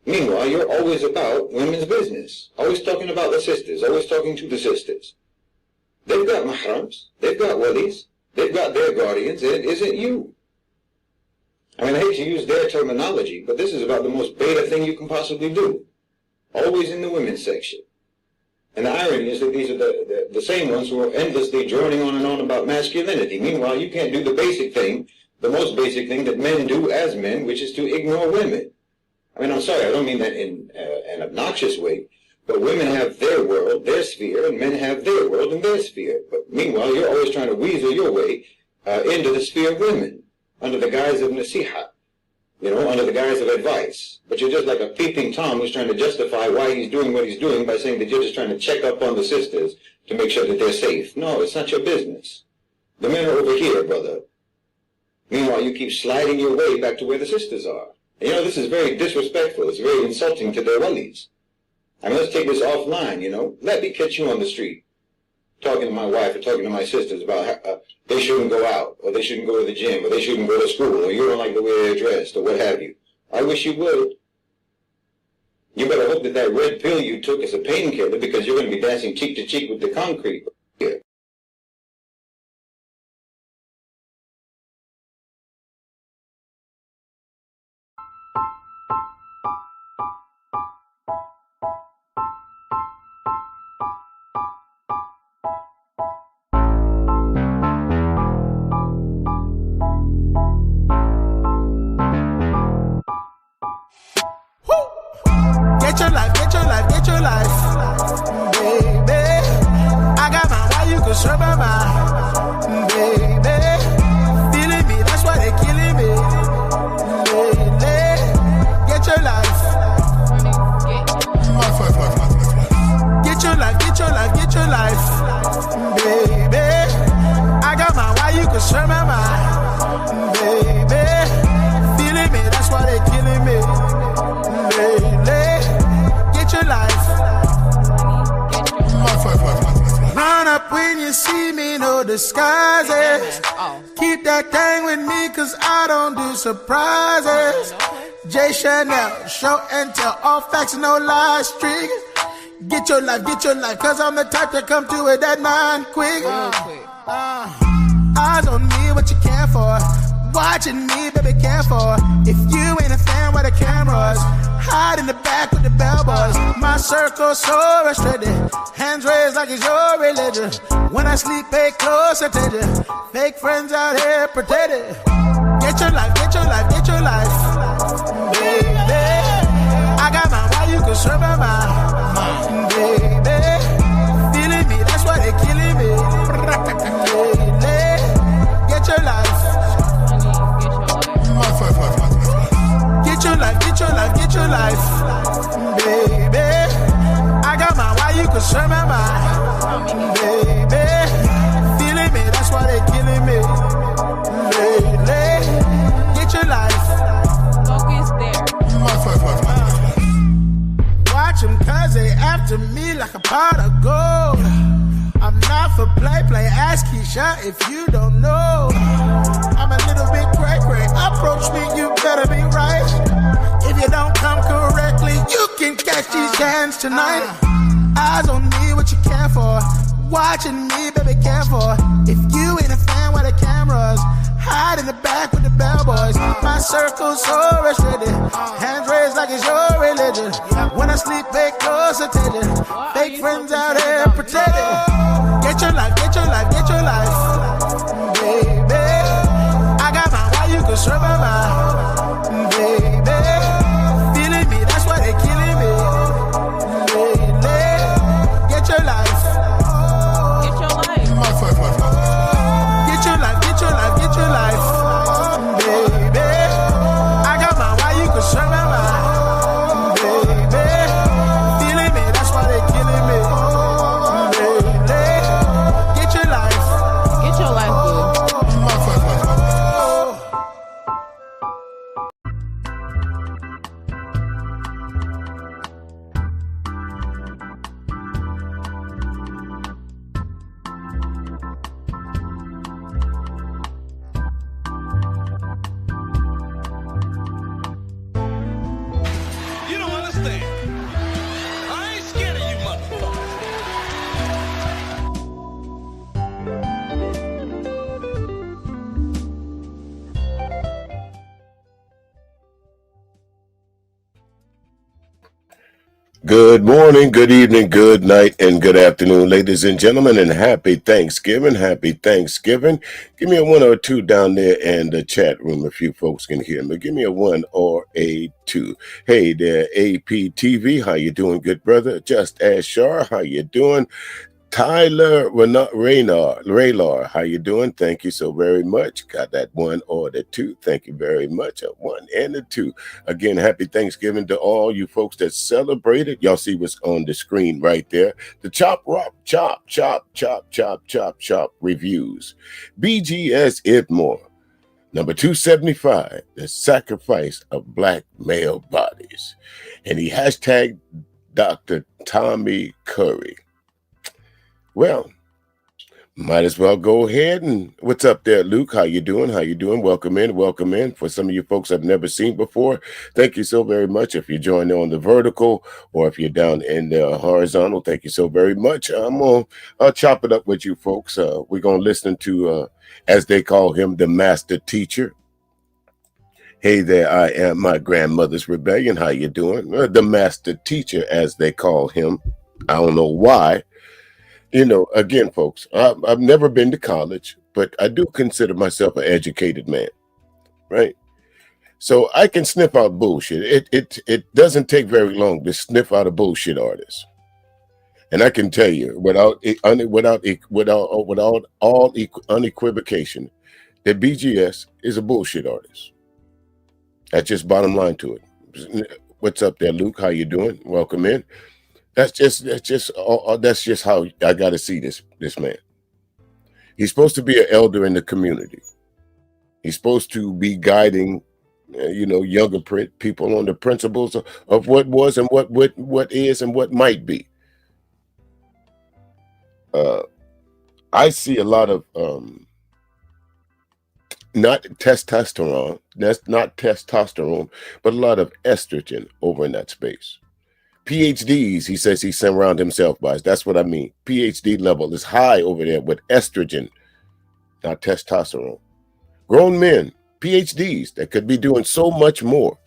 Meanwhile, you're always about women's business. Always talking about the sisters. Always talking to the sisters. They've got mahrams. They've got walis. They've got their guardians. And it isn't you. I mean, I hate to use their terminology, but this is about the most beta thing you can possibly do. Always in the women's section. And the irony is that these are the same ones who are endlessly droning on and on about masculinity. Meanwhile, you can't do the basic thing, the most basic thing that men do as men, which is to ignore women. I mean, I'm sorry, I don't mean that in an obnoxious way, but women have their world, their sphere, and men have their world and their sphere. But meanwhile, you're always trying to weasel your way into the sphere of women, under the guise of nasiha, under the guise of advice. But you're just like a peeping Tom who's trying to justify why he's doing what he's doing by saying that you're just trying to check up on the sisters to make sure that they're safe. No, it's not your business. The men are over here, brother. Meanwhile, you keep sliding your way back to where the sisters are. And this is very disrespectful. It's very insulting to their walis. I mean, let's take this offline, Let me catch you on the street talking to my wife or talking to my sisters about how they shouldn't go out, or they shouldn't go to the gym, or they shouldn't go to school, or you don't like the way they're dressed, or what have you. I wish you would. You better hope that red pill you took is a painkiller, because you're going to be dancing cheek to cheek with the concrete here. Get your life, baby. I got my why you can serve my mind, baby. Feeling me, that's why they killing me, lady. Get your life. Get your life, baby. I got my why you can serve my mind, baby. Feeling me, that's why they killing me, lady. Get your life. Run up when you see me, no disguises. Keep that thing with me, cause I don't do surprises. J. Chanel, show and tell, all facts, no lies, streak. Get your life, cause I'm the type to come to it that 9 quick. Eyes on me, what you care for? Watching me, baby, care for. If you ain't a fan, where the cameras? Hide in the back with the bellboys. My circle so restricted. Hands raised like it's your religion. When I sleep, pay close attention. Fake friends out here pretending. Get your life, baby. I got my why you can serve my mind, baby. Feeling me, that's why they killing me, lady. Get your life. Get your life, baby. I got my why you can serve my mind, baby. Feeling me, that's why they killing me, lady. Get your life. Focus there. Watch them cause they after me like a pot of gold. I'm not for play, ask Keisha if you don't know. I'm a little bit cray-cray, approach me, you better be right. If you don't come correctly, you can catch these hands tonight. Eyes on me, what you care for? Watching me, baby, care for. If you ain't a fan, where the cameras? Hide in the back with the bellboys. My circle's so restricted. Hands raised like it's your religion. When I sleep, pay close attention. Fake friends out here pretending. Get your life, baby. I got my why you can serve my mind, baby. Feeling me, that's why they killing me, lady. Get your life. Get your life. Get your life, baby. I got my why you can serve my mind, baby. Feeling me, that's why they killing me, lady. Get your life. Good morning, good evening, good night, and good afternoon, ladies and gentlemen, and happy Thanksgiving. Happy Thanksgiving. Give me a 1 or a 2 down there in the chat room if you folks can hear me. Give me a 1 or a 2. Hey there, APTV. How you doing, good brother? Just as Shar, how you doing? Tyler Raylar, how you doing? Thank you so very much. Got that 1 or the 2. Thank you very much. A 1 and a 2. Again, happy Thanksgiving to all you folks that celebrated. Y'all see what's on the screen right there. The chop reviews. BGS Itmore. Number 275, the sacrifice of black male bodies. And he hashtag Dr. Tommy Curry. Well, might as well go ahead and what's up there, Luke? How you doing? How you doing? Welcome in, welcome in. For some of you folks I've never seen before, thank you so very much. If you join on the vertical or if you're down in the horizontal, thank you so very much. I'll chop it up with you folks. We're gonna listen to as they call him, the master teacher. Hey there, I am my grandmother's rebellion. How you doing? The master teacher, as they call him. I don't know why. You know, again, folks, I've never been to college, but I do consider myself an educated man, right? So I can sniff out bullshit. It doesn't take very long to sniff out a bullshit artist, and I can tell you without all unequivocation that BGS is a bullshit artist. That's just bottom line to it. What's up there, Luke? How you doing? Welcome in. That's just how I got to see this man. He's supposed to be an elder in the community. He's supposed to be guiding, younger people on the principles of what was and what is and what might be. I see a lot of not testosterone. That's not testosterone, but a lot of estrogen over in that space. PhDs, he says he surrounds himself by. That's what I mean. PhD level is high over there with estrogen, not testosterone. Grown men, PhDs, that could be doing so much more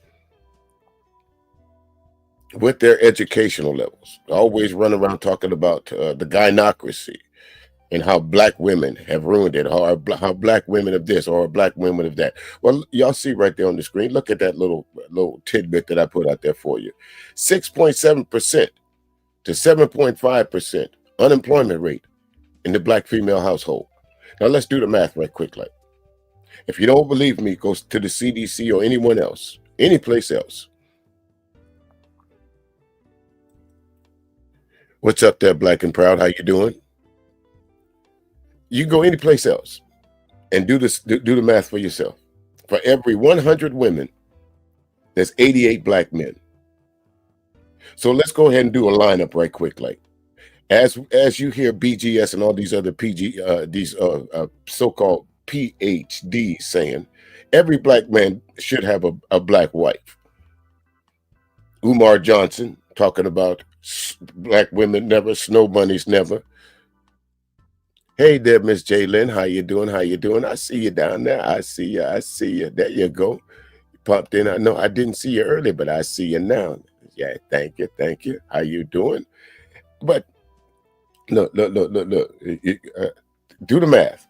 with their educational levels. Always run around talking about the gynocracy and how black women have ruined it, how black women of this or black women of that. Well, y'all see right there on the screen. Look at that little tidbit that I put out there for you. 6.7% to 7.5% unemployment rate in the black female household. Now let's do the math right quickly. If you don't believe me, go to the CDC or anyone else, any place else. What's up there, black and proud? How you doing? You go any place else and do the math for yourself. For every 100 women, there's 88 black men. So let's go ahead and do a lineup right quick. Like as you hear BGS and all these other so-called PhDs saying, every black man should have a black wife. Umar Johnson talking about black women never, snow bunnies never. Hey there, Miss Jaylyn. How you doing? How you doing? I see you down there. I see you. I see you. There you go. You popped in. I know I didn't see you earlier, but I see you now. Yeah, thank you. Thank you. How you doing? But look. Do the math.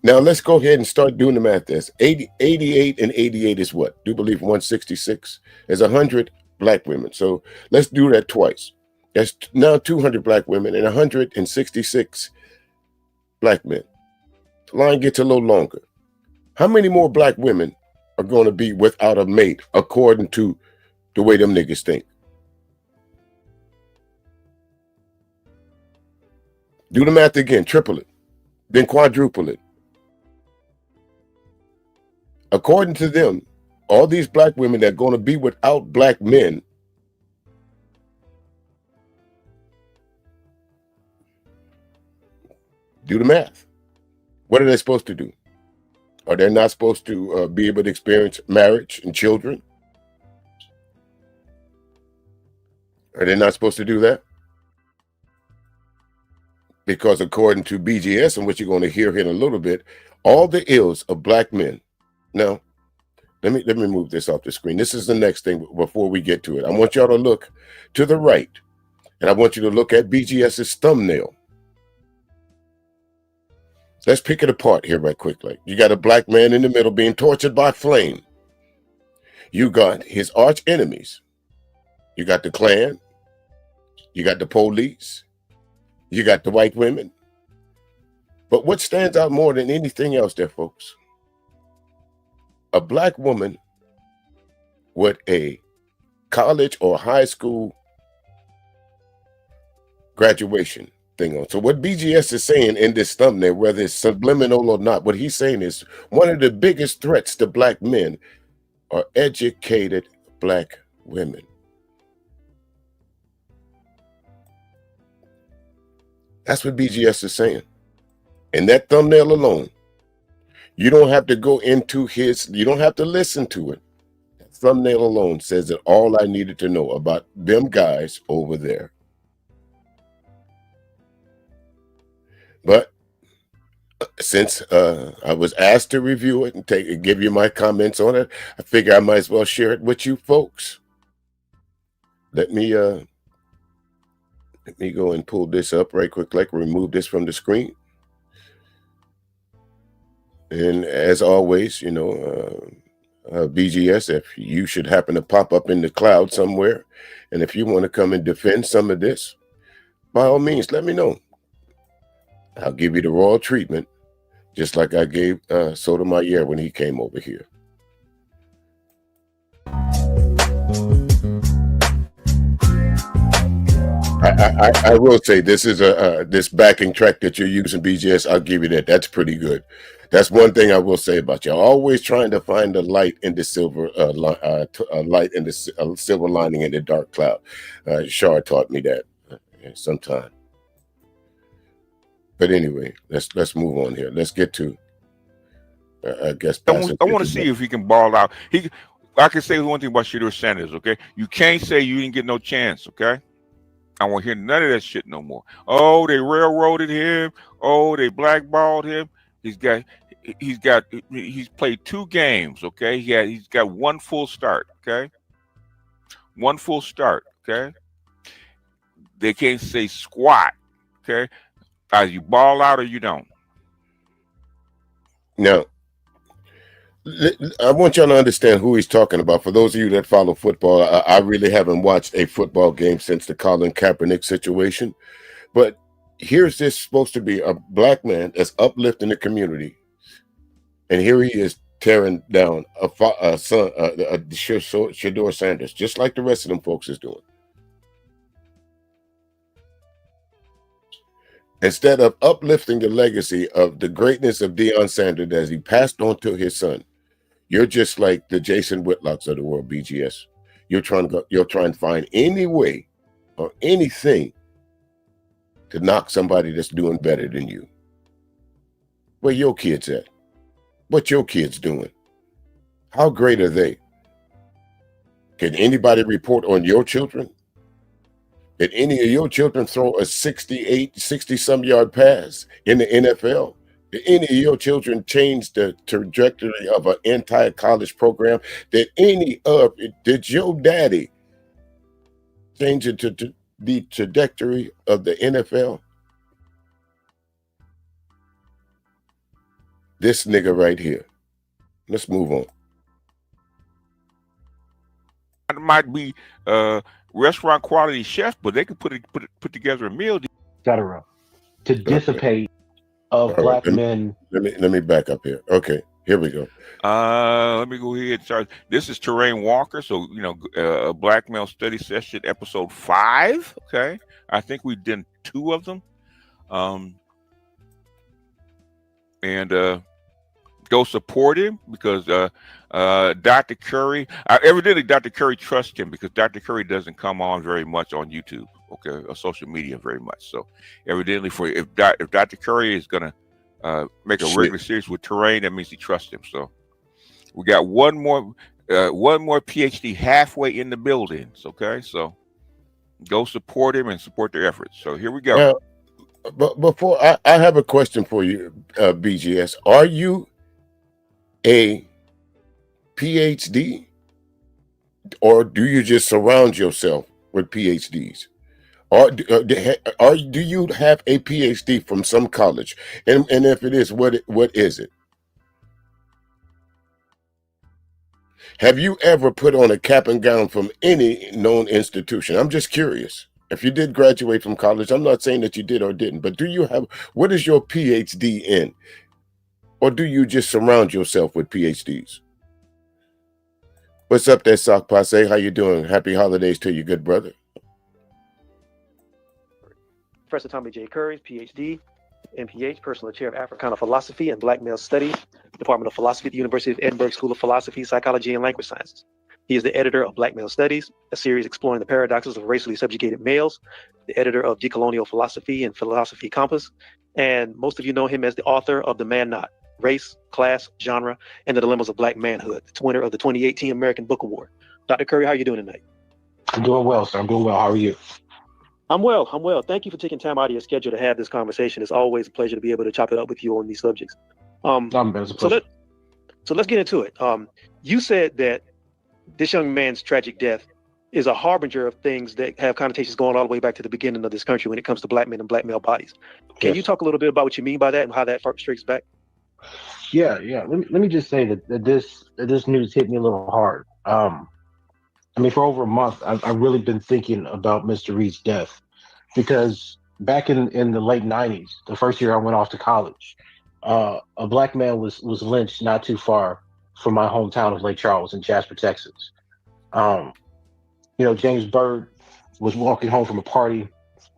Now let's go ahead and start doing the math. There's 88 and 88 is what? Do you believe 166? There's 100 black women. So let's do that twice. That's now 200 black women and 166 black men. The line gets a little longer. How many more black women are going to be without a mate according to the way them niggas think? Do the math again, triple it, then quadruple it. According to them, all these black women that are going to be without black men, do the math. What are they supposed to do? Are they not supposed to be able to experience marriage and children? Are they not supposed to do that? Because according to BGS and what you're going to hear here in a little bit, all the ills of black men. Now, Let me move this off the screen. This is the next thing before we get to it. I want y'all to look to the right, and I want you to look at BGS's thumbnail. Let's pick it apart here right quickly. You got a black man in the middle being tortured by flame. You got his arch enemies. You got the Klan. You got the police. You got the white women. But what stands out more than anything else there, folks? A black woman with a college or high school graduation thing on. So what BGS is saying in this thumbnail, whether it's subliminal or not, what he's saying is one of the biggest threats to black men are educated black women. That's what BGS is saying. In that thumbnail alone, you don't have to go into you don't have to listen to it. That thumbnail alone says that all I needed to know about them guys over there. But since I was asked to review it and give you my comments on it, I figure I might as well share it with you folks. Let me go and pull this up right quick, remove this from the screen. And as always, you know, BGS, if you should happen to pop up in the cloud somewhere, and if you want to come and defend some of this, by all means, let me know. I'll give you the royal treatment, just like I gave Sotomayor when he came over here. I will say this is this backing track that you're using, BGS. I'll give you that. That's pretty good. That's one thing I will say about you. Always trying to find the light in the silver light in the silver lining in the dark cloud. Shar taught me that sometime. But anyway, let's move on here. Let's get to. I guess I want to see if he can ball out. I can say one thing about Shedeur Sanders. Okay, you can't say you didn't get no chance. Okay, I won't hear none of that shit no more. Oh, they railroaded him. Oh, they blackballed him. He's played 2 games. Okay, he's got 1 full start. Okay, 1 full start. Okay, they can't say squat. Okay. Either you ball out or you don't. Now, I want y'all to understand who he's talking about. For those of you that follow football, I really haven't watched a football game since the Colin Kaepernick situation. But here's this supposed to be a black man that's uplifting the community. And here he is tearing down a Shedeur Sanders, just like the rest of them folks is doing. Instead of uplifting the legacy of the greatness of Deion Sanders as he passed on to his son, you're just like the Jason Whitlocks of the world, BGS. You're trying to find any way or anything to knock somebody that's doing better than you. Where your kids at? What your kids doing? How great are they? Can anybody report on your children? Did any of your children throw a 60-some yard pass in the NFL? Did any of your children change the trajectory of an entire college program? Did your daddy change the trajectory of the NFL? This nigga right here. Let's move on. It might be restaurant quality chef, but they could put together a meal, etc. to dissipate of All black right, men. Let me back up here. Okay, here we go. Let me go ahead. Sorry, this is Terrain Walker. So a blackmail study session, episode 5. Okay, I think we did 2 of them. And go support him because Dr. Curry, evidently Dr. Curry trusts him because Dr. Curry doesn't come on very much on YouTube, okay, or social media very much. So evidently if Dr. Curry is going to make a regular series with Terrain, that means he trusts him. So we got one more PhD halfway in the buildings, okay? So go support him and support their efforts. So here we go. Now, but before I have a question for you, BGS. Are you a PhD, or do you just surround yourself with PhDs? Or do you have a PhD from some college? And if it is, what is it? Have you ever put on a cap and gown from any known institution? I'm just curious. If you did graduate from college, I'm not saying that you did or didn't, but what is your PhD in? Or do you just surround yourself with PhDs? What's up there, Sock Passe? How you doing? Happy holidays to you, good brother. Professor Tommy J. Curry, PhD, MPH, Personal Chair of Africana Philosophy and Blackmail Studies, Department of Philosophy at the University of Edinburgh School of Philosophy, Psychology, and Language Sciences. He is the editor of Blackmail Studies, a series exploring the paradoxes of racially subjugated males, the editor of Decolonial Philosophy and Philosophy Compass, and most of you know him as the author of The Man Not, Race, Class, Genre, and the Dilemmas of Black Manhood, the winner of the 2018 American Book Award. Dr. Curry, how are you doing tonight? I'm doing well, sir. I'm doing well. How are you? I'm well. Thank you for taking time out of your schedule to have this conversation. It's always a pleasure to be able to chop it up with you on these subjects. So let's get into it. You said that this young man's tragic death is a harbinger of things that have connotations going all the way back to the beginning of this country when it comes to black men and black male bodies. Can you talk a little bit about what you mean by that and how that streaks back? Yeah. Let me just say that this news hit me a little hard. I mean, for over a month, I've really been thinking about Mr. Reed's death, because back in the late 90s, the first year I went off to college, a black man was lynched not too far from my hometown of Lake Charles in Jasper, Texas. James Byrd was walking home from a party.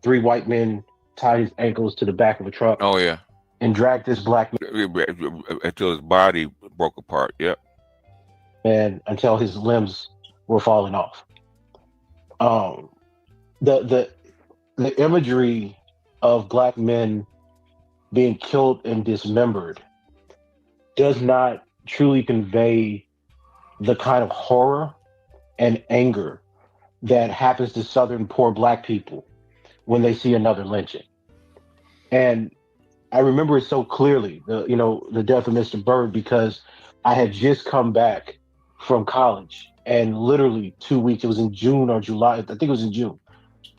3 white men tied his ankles to the back of a truck. Oh, yeah. And dragged this black man until his body broke apart. Yep. And until his limbs were falling off. The imagery of black men being killed and dismembered does not truly convey the kind of horror and anger that happens to Southern poor black people when they see another lynching. And I remember it so clearly, the death of Mr. Byrd, because I had just come back from college, and literally 2 weeks, it was in June or July, I think it was in June.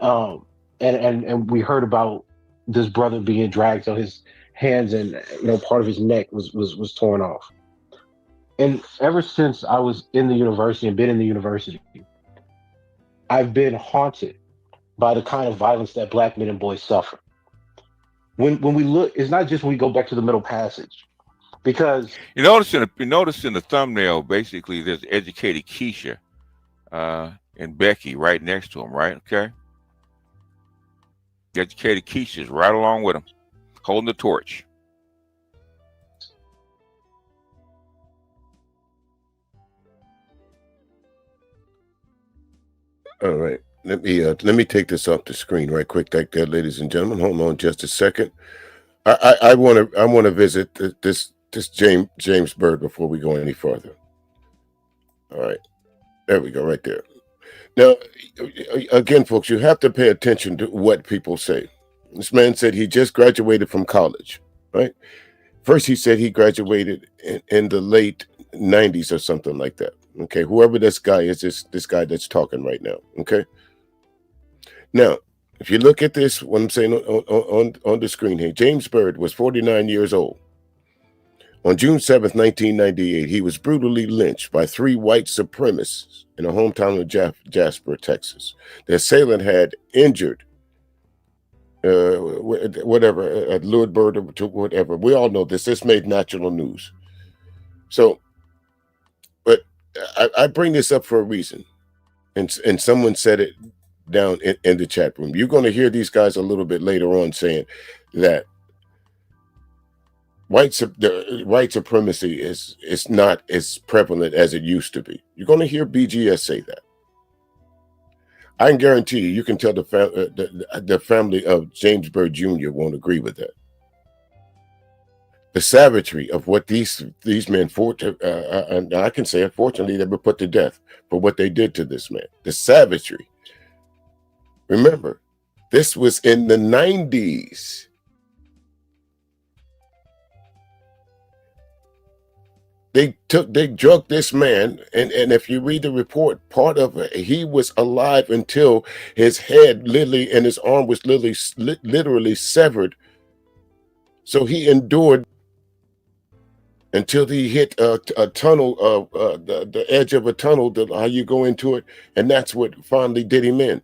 And we heard about this brother being dragged, so his hands and part of his neck was torn off. And ever since I was in the university and been in the university, I've been haunted by the kind of violence that black men and boys suffer. When we look, it's not just when we go back to the Middle Passage, because you notice in the thumbnail, basically there's educated Keisha and Becky right next to him, right? Okay. The educated Keisha's right along with him, holding the torch. All right. Let me take this off the screen right quick, like that, ladies and gentlemen. Hold on just a second. I want to visit this James Byrd before we go any further. All right, there we go, right there. Now, again, folks, you have to pay attention to what people say. This man said he just graduated from college, right? First, he said he graduated in the late 90s or something like that. Okay, whoever this guy is, this guy that's talking right now. Okay. Now, if you look at this, what I'm saying on the screen here, James Byrd was 49 years old. On June 7th, 1998, he was brutally lynched by 3 white supremacists in the hometown of Jasper, Texas. The assailant had injured, lured Byrd to whatever. We all know this. This made national news. So, but I bring this up for a reason. And someone said it down in the chat room. You're going to hear these guys a little bit later on saying that white supremacy is not as prevalent as it used to be. You're going to hear BGS say that. I can guarantee you can tell the family of James Byrd Jr. won't agree with that. The savagery of what these men, and I can say, unfortunately, they were put to death for what they did to this man. The savagery. Remember, this was in the 90s. They drugged this man, and if you read the report, part of it, he was alive until his head literally and his arm was literally severed. So he endured until he hit a tunnel, the edge of a tunnel, how you go into it, and that's what finally did him in.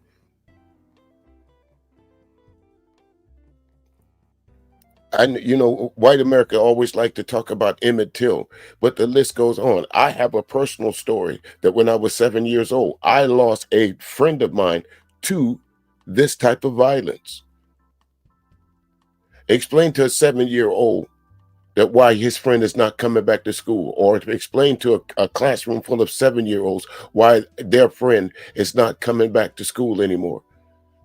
And white America always like to talk about Emmett Till, but the list goes on. I have a personal story that when I was 7 years old, I lost a friend of mine to this type of violence. Explain to a 7-year-old that why his friend is not coming back to school, or to explain to a classroom full of 7-year-olds why their friend is not coming back to school anymore.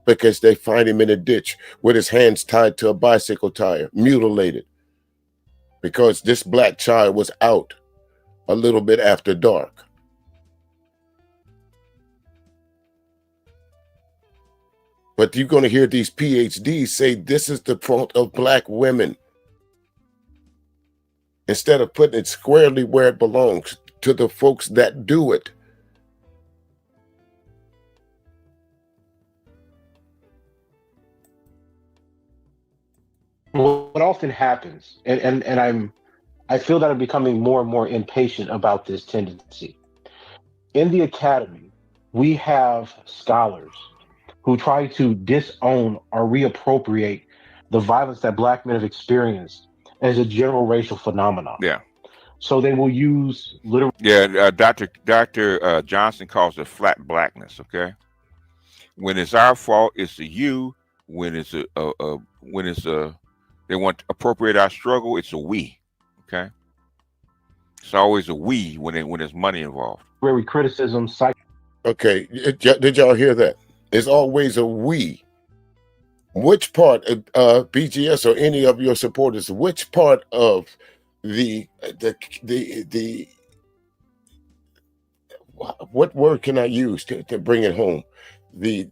Because they find him in a ditch with his hands tied to a bicycle tire, mutilated. Because this black child was out a little bit after dark. But you're going to hear these PhDs say this is the fault of black women. Instead of putting it squarely where it belongs, to the folks that do it. What often happens, and I feel that I'm becoming more and more impatient about this tendency. In the academy, we have scholars who try to disown or reappropriate the violence that black men have experienced as a general racial phenomenon. Yeah. So they will use literal. Yeah, Dr. Johnson calls it flat blackness. Okay, when it's our fault, it's a you. When it's they want to appropriate our struggle, it's a we. Okay, it's always a we when there's money involved. Criticism, Okay, did y'all hear that? It's always a we. Which part of BGS or any of your supporters, which part of the what word can I use to bring it home? The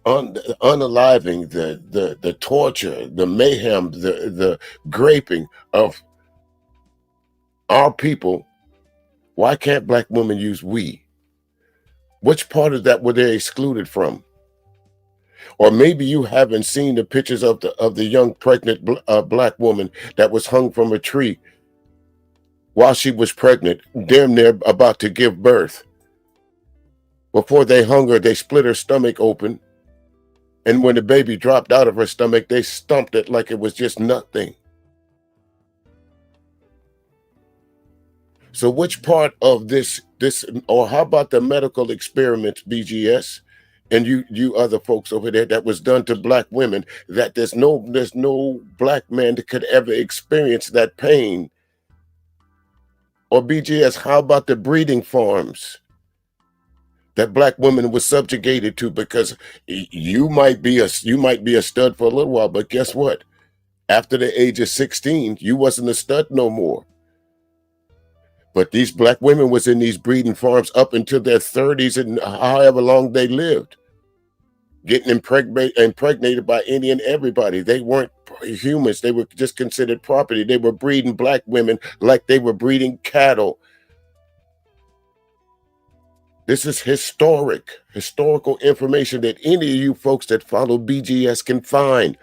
unaliving, the torture, the mayhem, the graping of our people. Why can't black women use we? Which part of that were they excluded from? Or maybe you haven't seen the pictures of the young pregnant black woman that was hung from a tree while she was pregnant, damn near about to give birth. Before they hung her, they split her stomach open. And when the baby dropped out of her stomach, they stumped it like it was just nothing. So which part of this, or how about the medical experiments, BGS, and you other folks over there, that was done to black women, that there's no black man that could ever experience that pain? Or BGS, how about the breeding farms that black women were subjugated to? Because you might be a stud for a little while, but guess what? After the age of 16, you wasn't a stud no more. But these black women was in these breeding farms up until their 30s and however long they lived, getting impregnated by any and everybody. They weren't humans. They were just considered property. They were breeding black women like they were breeding cattle. This is historical information that any of you folks that follow BGS can find.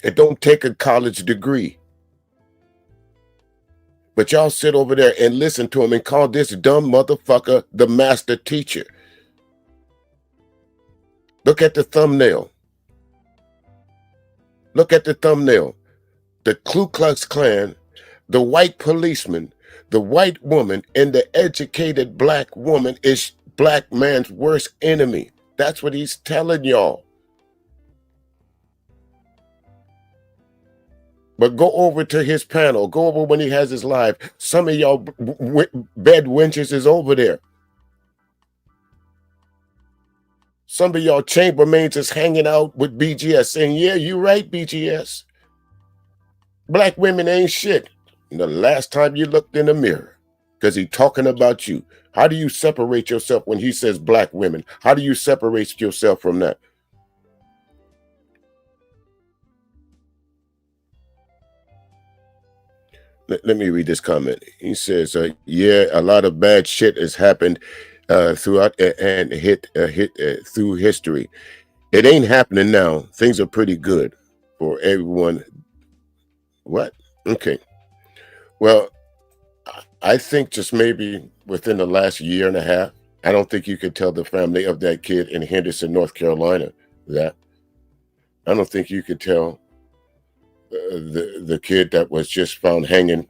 It don't take a college degree. But y'all sit over there and listen to him and call this dumb motherfucker the master teacher. Look at the thumbnail. Look at the thumbnail. The Ku Klux Klan, the white policeman, the white woman, and the educated black woman is black man's worst enemy. That's what he's telling y'all. But go over to his panel. Go over when he has his live. Some of y'all bed wenches is over there. Some of y'all chambermaids is hanging out with BGS saying, yeah, you're right, BGS. Black women ain't shit. And the last time you looked in the mirror, because he talking about you. How do you separate yourself when he says black women? How do you separate yourself from that? let me read this comment. He says, "Yeah, a lot of bad shit has happened throughout and hit through history. It ain't happening now. Things are pretty good for everyone." What? Okay. Well, I think just maybe within the last year and a half, I don't think you could tell the family of that kid in Henderson, North Carolina, that. I don't think you could tell the kid that was just found hanging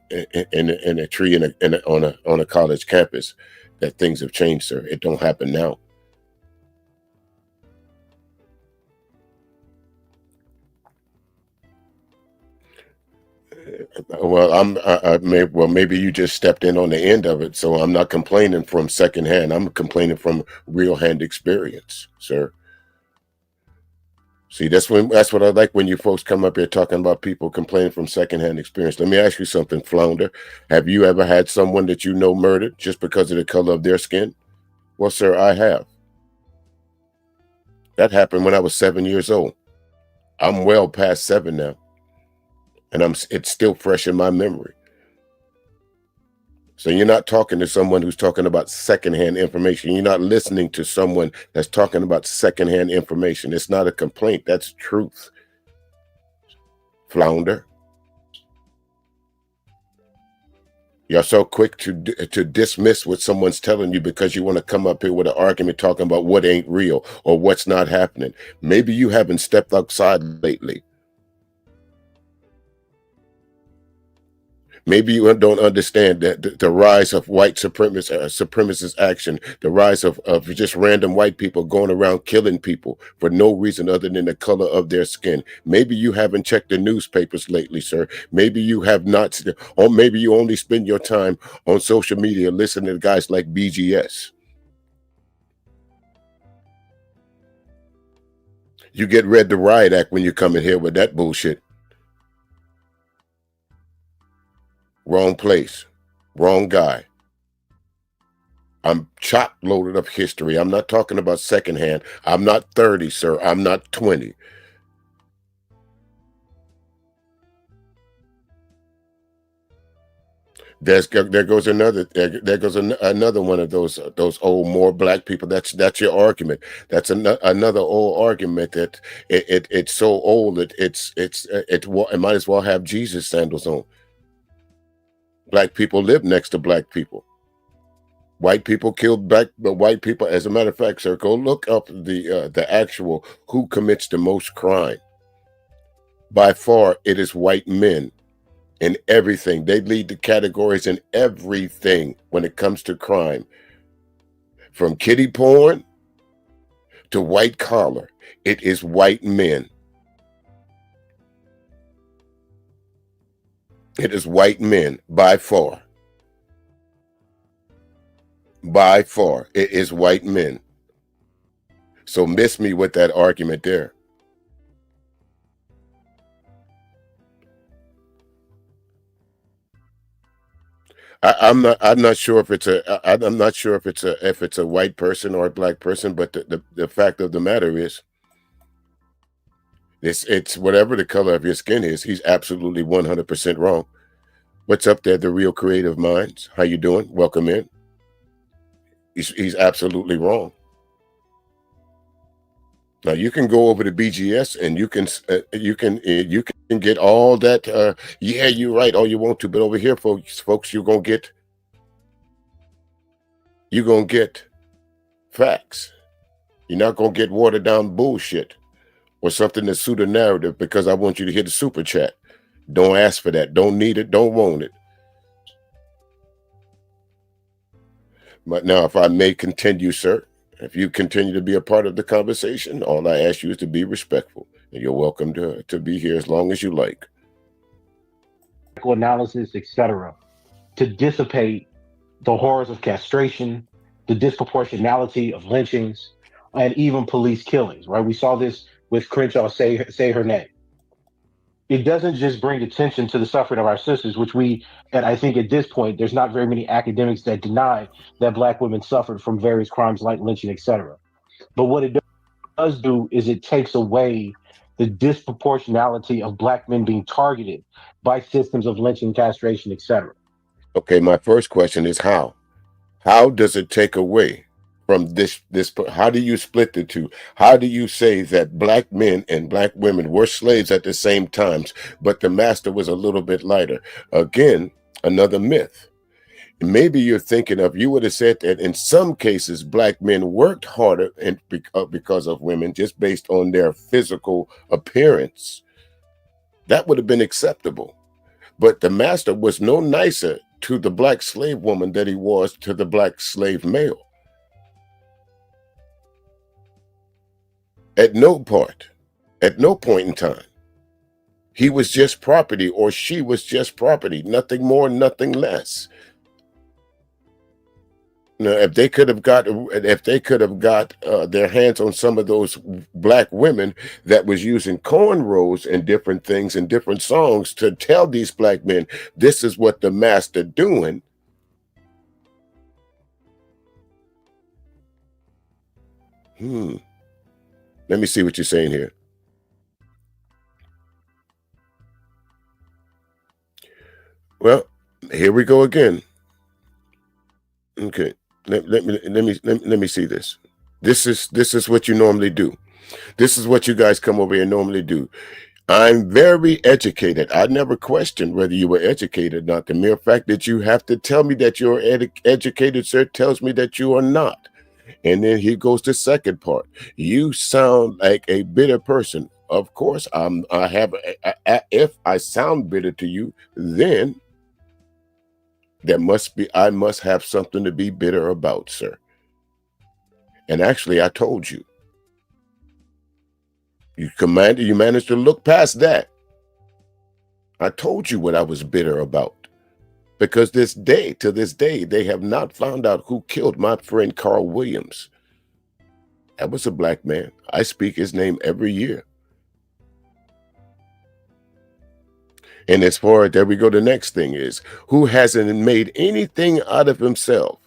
in a tree on a college campus that things have changed, sir. It don't happen now. Well, maybe you just stepped in on the end of it, so I'm not complaining from secondhand. I'm complaining from real hand experience, sir. See, that's what I like when you folks come up here talking about people complaining from secondhand experience. Let me ask you something, Flounder. Have you ever had someone that you know murdered just because of the color of their skin? Well, sir, I have. That happened when I was 7 years old. I'm well past 7 now, and it's still fresh in my memory. So you're not talking to someone who's talking about secondhand information. You're not listening to someone that's talking about secondhand information. It's not a complaint. That's truth. Flounder. You're so quick to dismiss what someone's telling you because you want to come up here with an argument talking about what ain't real or what's not happening. Maybe you haven't stepped outside lately. Maybe you don't understand that the rise of white supremacist action, the rise of just random white people going around killing people for no reason other than the color of their skin. Maybe you haven't checked the newspapers lately, sir. Maybe you have not, or maybe you only spend your time on social media listening to guys like BGS. You get read the riot act when you come in here with that bullshit. Wrong place, wrong guy. I'm chock loaded of history. I'm not talking about secondhand. I'm not 30, sir. I'm not 20. There goes another one of those old more black people. That's your argument. That's another old argument that it's so old that it might as well have Jesus sandals on. Black people live next to black people. White people killed white people. As a matter of fact, sir, go look up the actual who commits the most crime. By far, it is white men in everything. They lead the categories in everything when it comes to crime. From kiddie porn to white collar, it is white men. It is white men by far. By far, it is white men. So miss me with that argument there. I'm not sure if it's a white person or a black person, but the fact of the matter is, it's whatever the color of your skin is. He's absolutely 100% wrong. What's up there, the real creative minds? How you doing? Welcome in. He's absolutely wrong. Now you can go over to BGS and you can get all that. Yeah, you're right. All you want to, but over here, folks, you're gonna get facts. You're not gonna get watered down bullshit or something to suit a narrative because I want you to hit the super chat. Don't ask for that. Don't need it. Don't want it. But now, if I may continue, sir, if you continue to be a part of the conversation, all I ask you is to be respectful. And you're welcome to be here as long as you like. Analysis, etc., to dissipate the horrors of castration, the disproportionality of lynchings, and even police killings, right? We saw this with Crenshaw say her name. It doesn't just bring attention to the suffering of our sisters, and I think at this point, there's not very many academics that deny that Black women suffered from various crimes like lynching, etc. But what it does do is it takes away the disproportionality of black men being targeted by systems of lynching, castration, etc. Okay, my first question is how? How does it take away from this? How do you split the two? How do you say that black men and black women were slaves at the same times, but the master was a little bit lighter? Again, another myth. Maybe you're thinking of, you would have said that in some cases black men worked harder and because of women, just based on their physical appearance. That would have been acceptable. But the master was no nicer to the black slave woman than he was to the black slave male. At no point in time. He was just property, or she was just property, nothing more, nothing less. Now, if they could have got their hands on some of those black women that was using cornrows and different things and different songs to tell these black men, this is what the master doing. Let me see what you're saying here. Well, here we go again. Okay. Let me see this. This is what you normally do. This is what you guys come over here and normally do. I'm very educated. I never questioned whether you were educated or not. The mere fact that you have to tell me that you're educated, sir, tells me that you are not. And then here goes the second part. You sound like a bitter person. Of course, if I sound bitter to you, then I must have something to be bitter about, sir. And actually, I told you. You managed to look past that. I told you what I was bitter about. Because to this day, they have not found out who killed my friend Carl Williams. That was a black man. I speak his name every year. And as far as, there we go, the next thing is, who hasn't made anything out of himself?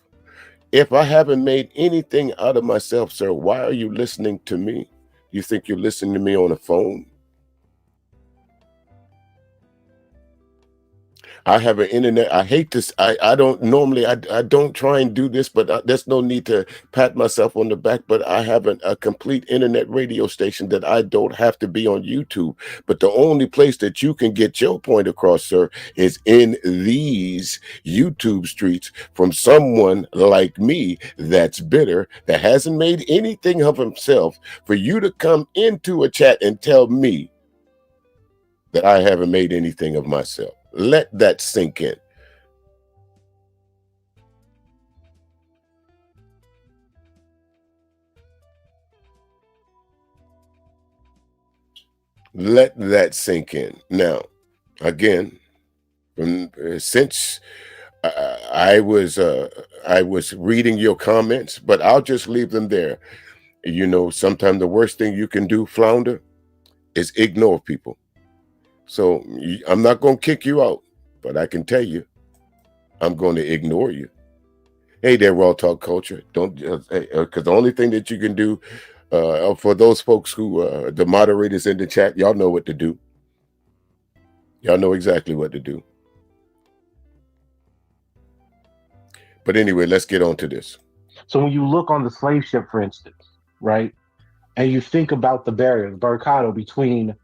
If I haven't made anything out of myself, sir, why are you listening to me? You think you're listening to me on a phone? I have an internet. I hate this. I don't normally, I don't try and do this, but there's no need to pat myself on the back. But I have a complete internet radio station that I don't have to be on YouTube. But the only place that you can get your point across, sir, is in these YouTube streets from someone like me that's bitter, that hasn't made anything of himself, for you to come into a chat and tell me that I haven't made anything of myself. Let that sink in. Let that sink in. Now, again, since I was reading your comments, but I'll just leave them there. You know, sometimes the worst thing you can do, Flounder, is ignore people. So I'm not going to kick you out, but I can tell you, I'm going to ignore you. Hey there, Raw Talk Culture. Don't, because the only thing that you can do, for those folks who, the moderators in the chat, y'all know what to do. Y'all know exactly what to do. But anyway, let's get on to this. So when you look on the slave ship, for instance, right, and you think about the barrier, the barricado between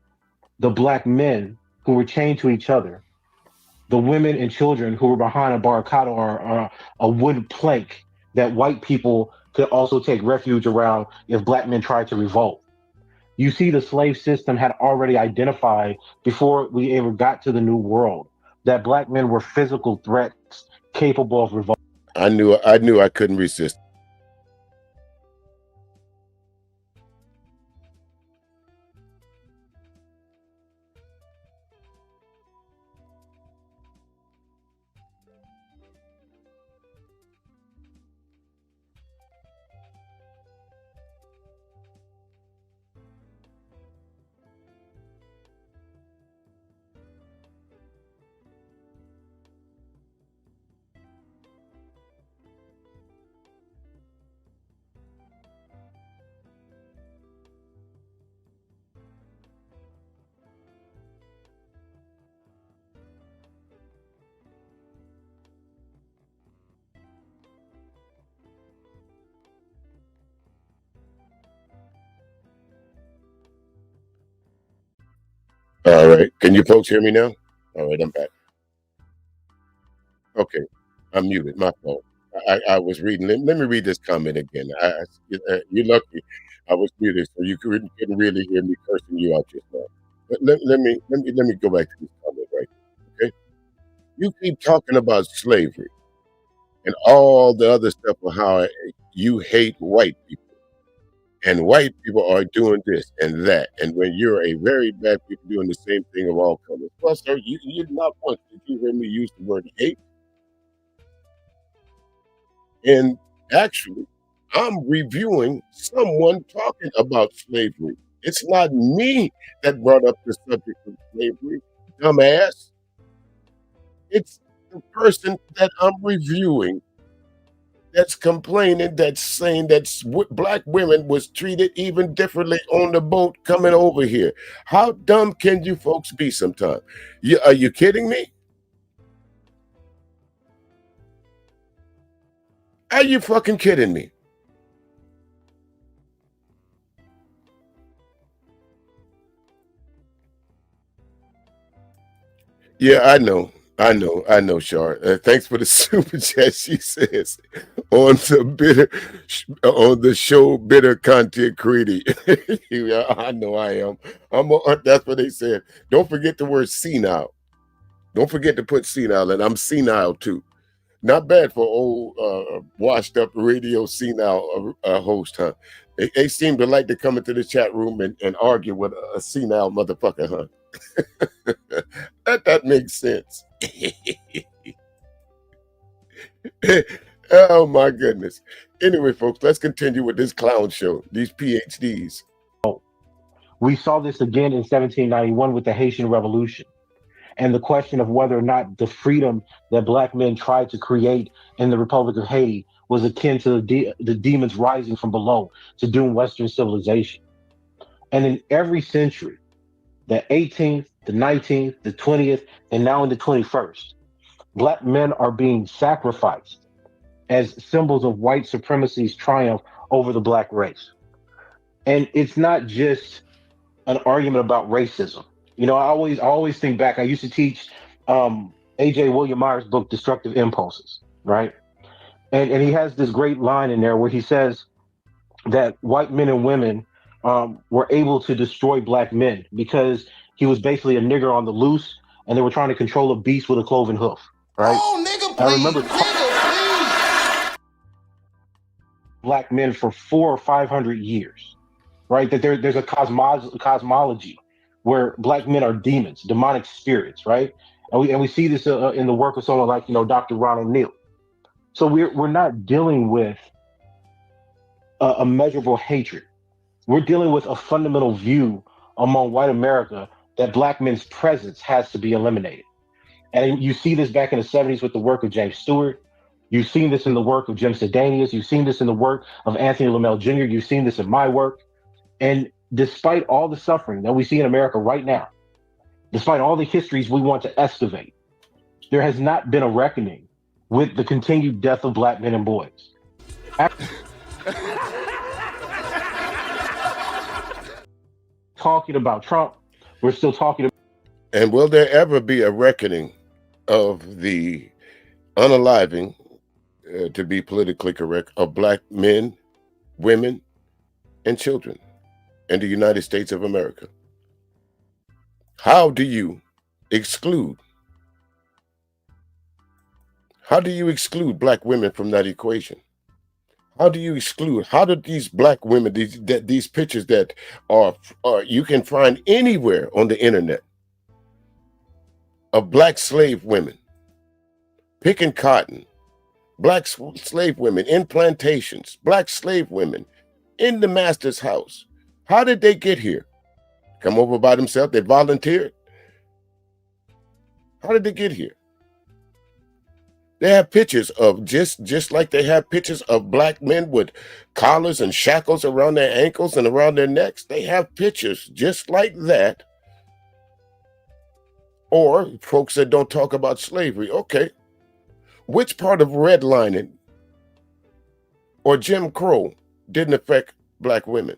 the black men who were chained to each other, the women and children who were behind a barricado or a wood plank that white people could also take refuge around if black men tried to revolt. You see, the slave system had already identified before we ever got to the New World that black men were physical threats capable of revolt. I knew I couldn't resist. All right. Can you folks hear me now? All right, I'm back. Okay. I'm muted. My fault. I was reading. Let me read this comment again. You're lucky. I was muted, so you couldn't really hear me cursing you out just now. But let me go back to this comment right here, okay? You keep talking about slavery and all the other stuff of how you hate white people. And white people are doing this and that. And when you're a very bad people doing the same thing of all colors. Well, sir, you not once did you hear me use the word hate. And actually, I'm reviewing someone talking about slavery. It's not me that brought up the subject of slavery, dumbass. It's the person that I'm reviewing that's complaining, that's saying that black women was treated even differently on the boat coming over here. How dumb can you folks be sometimes? Are you kidding me? Are you fucking kidding me? Yeah, I know, Shar. Thanks for the super chat. She says on the show, bitter content creating. Yeah, I know I am. That's what they said. Don't forget the word senile. Don't forget to put senile, and I'm senile too. Not bad for old washed up radio senile host, huh? They seem to like to come into the chat room and argue with a senile motherfucker, huh? that makes sense. Oh my goodness. Anyway, folks, let's continue with this clown show. These PhDs. We saw this again in 1791 with the Haitian Revolution and the question of whether or not the freedom that black men tried to create in the Republic of Haiti was akin to the demons rising from below to doom Western civilization. And in every century, the 18th, the 19th, the 20th, and now in the 21st, black men are being sacrificed as symbols of white supremacy's triumph over the black race. And it's not just an argument about racism. You know, I always think back. I used to teach AJ William Myers' book Destructive Impulses, right? And he has this great line in there where he says that white men and women were able to destroy black men because he was basically a nigger on the loose, and they were trying to control a beast with a cloven hoof, right? Oh, nigga, I please. remember Nigga, please. black men for 400 or 500 years, right? That there's a cosmology where black men are demons, demonic spirits, right? And we see this in the work of someone like Dr. Ron O'Neill. So we're not dealing with a measurable hatred. We're dealing with a fundamental view among white America that black men's presence has to be eliminated. And you see this back in the 70s with the work of James Stewart. You've seen this in the work of Jim Sedanius. You've seen this in the work of Anthony LaMelle Jr. You've seen this in my work. And despite all the suffering that we see in America right now, despite all the histories we want to excavate, there has not been a reckoning with the continued death of black men and boys. Talking about Trump, we're still talking about. And will there ever be a reckoning of the unaliving, to be politically correct, of black men, women, and children in the United States of America? How do you exclude black women from that equation? How do these black women, these pictures that are you can find anywhere on the internet of black slave women picking cotton, black slave women in plantations, black slave women in the master's house. How did they get here? Come over by themselves? They volunteered? How did they get here? They have pictures of just like they have pictures of black men with collars and shackles around their ankles and around their necks. They have pictures just like that. Or folks that don't talk about slavery. Okay, which part of redlining or Jim Crow didn't affect black women?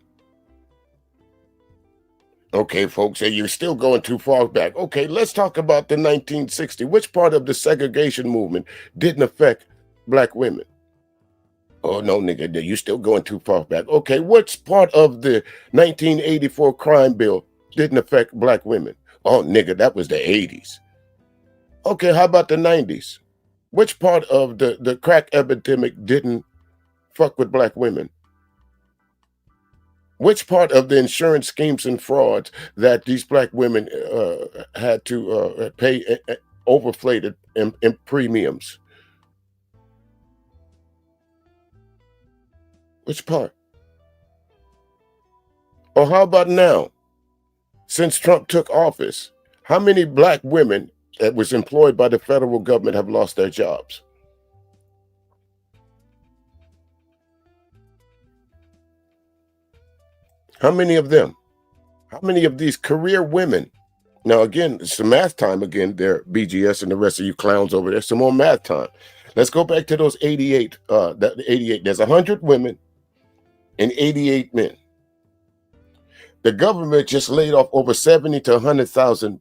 Okay, folks, say you're still going too far back. Okay, let's talk about the 1960. Which part of the segregation movement didn't affect black women? Oh, no, nigga, you're still going too far back. Okay, which part of the 1984 crime bill didn't affect black women? Oh, nigga, that was the 80s. Okay, how about the 90s? Which part of the crack epidemic didn't fuck with black women? Which part of the insurance schemes and frauds that these black women had to pay overflated in premiums? Which part? Or how about now? Since Trump took office, how many black women that was employed by the federal government have lost their jobs? How many of them? How many of these career women? Now, again, it's some math time again there, BGS and the rest of you clowns over there. Some more math time. Let's go back to those 88. 88. There's 100 women and 88 men. The government just laid off over 70 to 100,000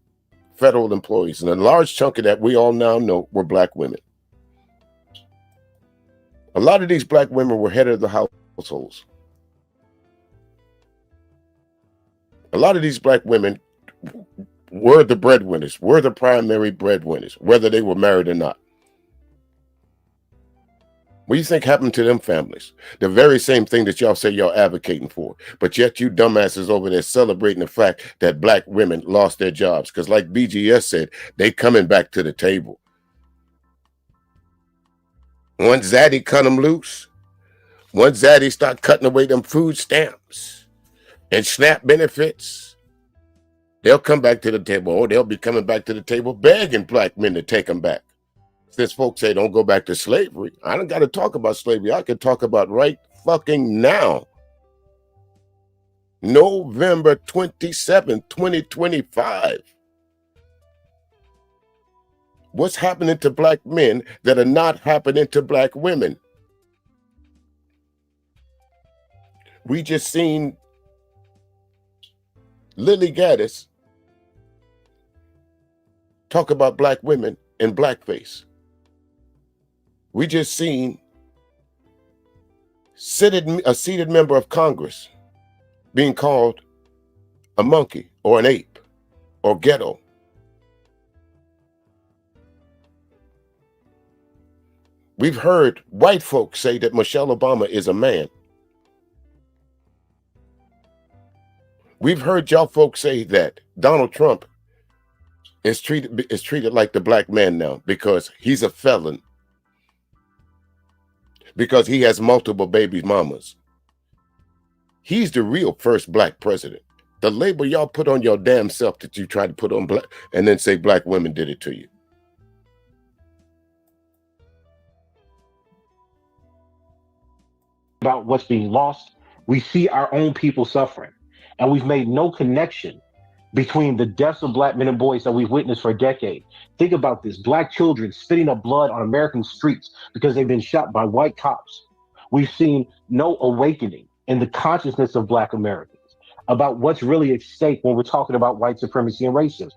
federal employees, and a large chunk of that we all now know were black women. A lot of these black women were head of the households. A lot of these black women were the breadwinners, were the primary breadwinners, whether they were married or not. What do you think happened to them families? The very same thing that y'all say y'all advocating for, but yet you dumbasses over there celebrating the fact that black women lost their jobs. Because like BGS said, they coming back to the table. Once Zaddy cut them loose, once Zaddy start cutting away them food stamps and SNAP benefits, they'll come back to the table. Or they'll be coming back to the table begging black men to take them back. Since folks say don't go back to slavery, I don't got to talk about slavery. I can talk about right fucking now. November 27th, 2025. What's happening to black men that are not happening to black women? We just seen Lily Gaddis talk about black women in blackface. We just seen a seated member of Congress being called a monkey or an ape or ghetto. We've heard white folks say that Michelle Obama is a man. We've heard y'all folks say that Donald Trump is treated like the black man now because he's a felon, because he has multiple baby mamas. He's the real first black president. The label y'all put on your damn self that you try to put on black and then say black women did it to you. About what's being lost, we see our own people suffering, and we've made no connection between the deaths of black men and boys that we've witnessed for a decade. Think about this: black children spitting up blood on American streets because they've been shot by white cops. We've seen no awakening in the consciousness of black Americans about what's really at stake when we're talking about white supremacy and racism.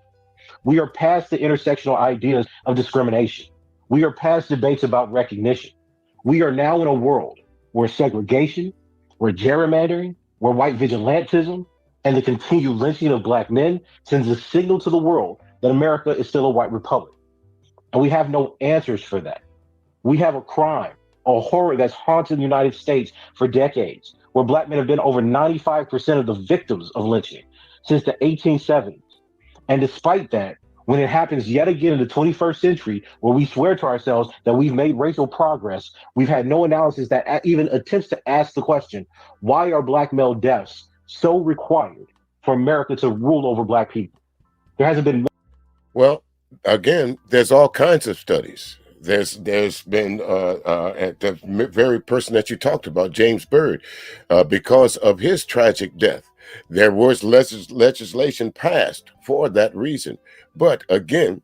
We are past the intersectional ideas of discrimination. We are past debates about recognition. We are now in a world where segregation, where gerrymandering, where white vigilantism, and the continued lynching of black men sends a signal to the world that America is still a white republic. And we have no answers for that. We have a crime, a horror that's haunted the United States for decades, where black men have been over 95% of the victims of lynching since the 1870s. And despite that, when it happens yet again in the 21st century, where we swear to ourselves that we've made racial progress, we've had no analysis that even attempts to ask the question, why are black male deaths so required for America to rule over black people? There hasn't been. Well, again, there's all kinds of studies. There's been the very person that you talked about, James Byrd, because of his tragic death, there was legislation passed for that reason. But again,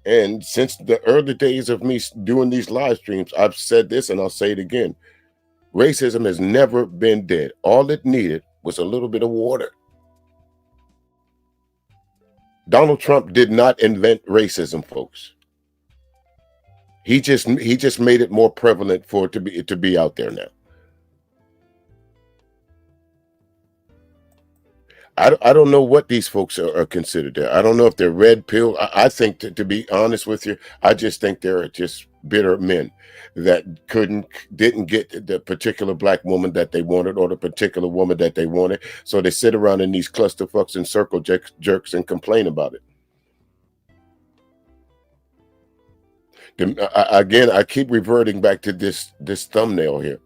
and since the early days of me doing these live streams, I've said this and I'll say it again: racism has never been dead. All it needed was a little bit of water. Donald Trump did not invent racism, folks. He just made it more prevalent for it to be out there now. I don't know what these folks are considered there. I don't know if they're red pill. I think, to be honest with you, I just think they're just bitter men that didn't get the particular black woman that they wanted, or the particular woman that they wanted. So they sit around in these clusterfucks and circle jerks and complain about it. Again, I keep reverting back to this thumbnail here.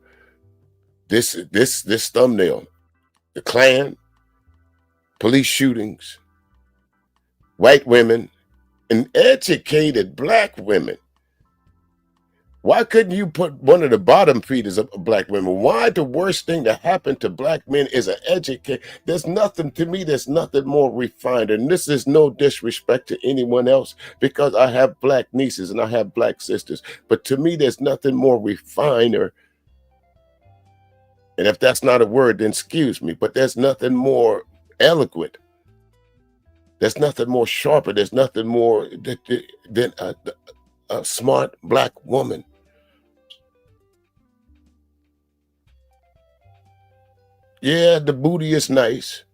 This thumbnail, the Klan, police shootings, white women, and educated black women. Why couldn't you put one of the bottom feeders of black women? Why the worst thing that happened to black men is an educate? There's nothing more refined. And this is no disrespect to anyone else, because I have black nieces and I have black sisters. But to me, there's nothing more refiner. And if that's not a word, then excuse me, but there's nothing more eloquent. There's nothing more sharper. There's nothing more than a smart black woman. Yeah, the booty is nice.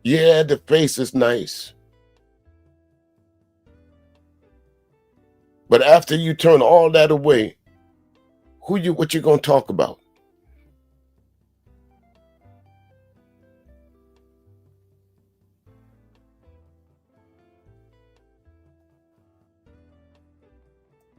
Yeah, the face is nice. But after you turn all that away, what you gonna talk about?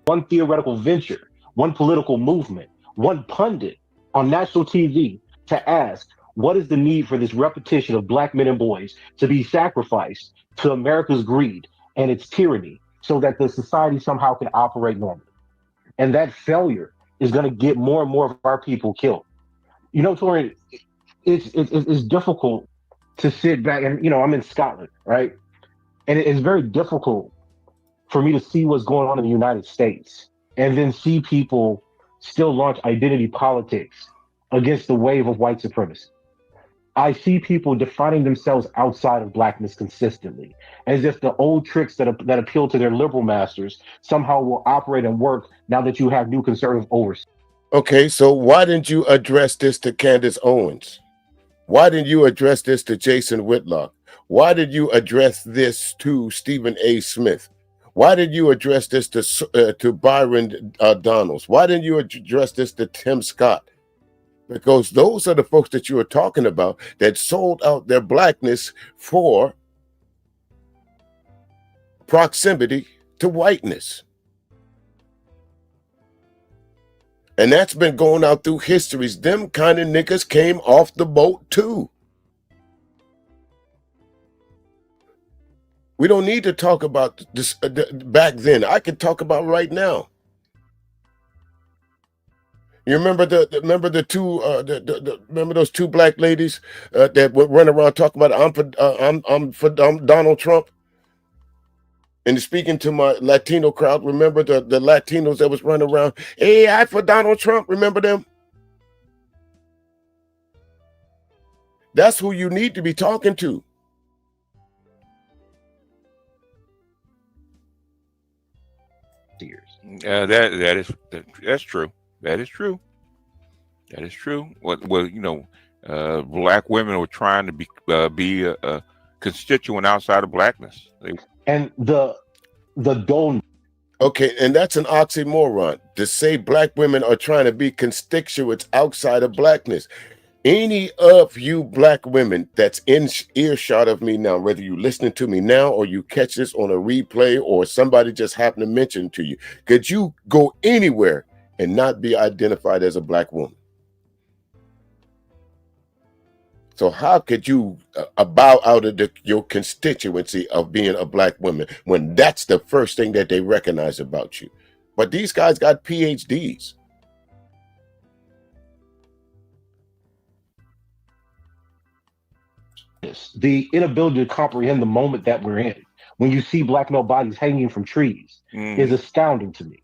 One theoretical venture, one political movement, one pundit on national TV to ask, what is the need for this repetition of black men and boys to be sacrificed to America's greed and its tyranny so that the society somehow can operate normally? And that failure is going to get more and more of our people killed. You know, Torian, it's difficult to sit back and, I'm in Scotland, right? And it's very difficult for me to see what's going on in the United States and then see people still launch identity politics against the wave of white supremacy. I see people defining themselves outside of blackness consistently, as if the old tricks that appeal to their liberal masters somehow will operate and work now that you have new conservative oversight. Okay, so why didn't you address this to Candace Owens? Why didn't you address this to Jason Whitlock? Why did you address this to Stephen A. Smith? Why did you address this to Byron Donalds? Why didn't you address this to Tim Scott? Because those are the folks that you were talking about that sold out their blackness for proximity to whiteness. And that's been going out through histories. Them kind of niggas came off the boat too. We don't need to talk about this back then. I can talk about right now. You remember remember those two black ladies that would run around talking about I'm for Donald Trump, and speaking to my Latino crowd. Remember the Latinos that was running around, hey, I for Donald Trump. Remember them? That's who you need to be talking to. That's true. That is true. That is true. Black women were trying to be a constituent outside of blackness. And the dome. Okay, and that's an oxymoron to say black women are trying to be constituents outside of blackness. Any of you black women that's in earshot of me now, whether you listening to me now or you catch this on a replay or somebody just happened to mention to you, could you go anywhere and not be identified as a black woman? So how could you bow out of your constituency of being a black woman when that's the first thing that they recognize about you? But these guys got PhDs. The inability to comprehend the moment that we're in when you see black male bodies hanging from trees is astounding to me.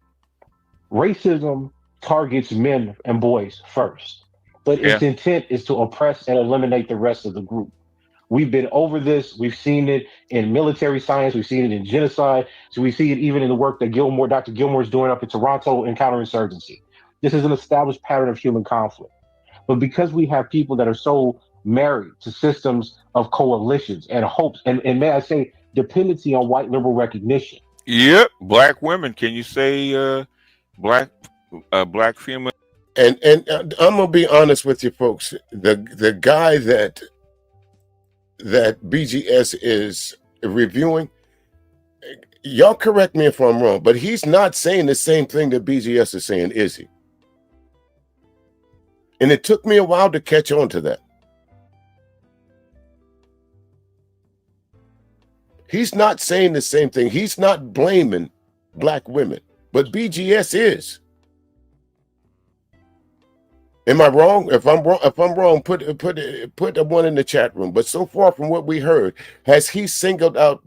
Racism targets men and boys first, but its intent is to oppress and eliminate the rest of the group. We've been over this. We've seen it in military science. We've seen it in genocide. So we see it even in the work that Dr. Gilmore is doing up in Toronto in counterinsurgency. This is an established pattern of human conflict. But because we have people that are so married to systems of coalitions and hopes, and may I say, dependency on white liberal recognition. Yep, black women. Can you say black female? And I'm gonna be honest with you folks. The guy that BGS is reviewing, y'all correct me if I'm wrong, but he's not saying the same thing that BGS is saying, is he? And it took me a while to catch on to that. He's not saying the same thing. He's not blaming black women, but BGS is. Am I wrong? If I'm wrong, put a one in the chat room. But so far from what we heard, has he singled out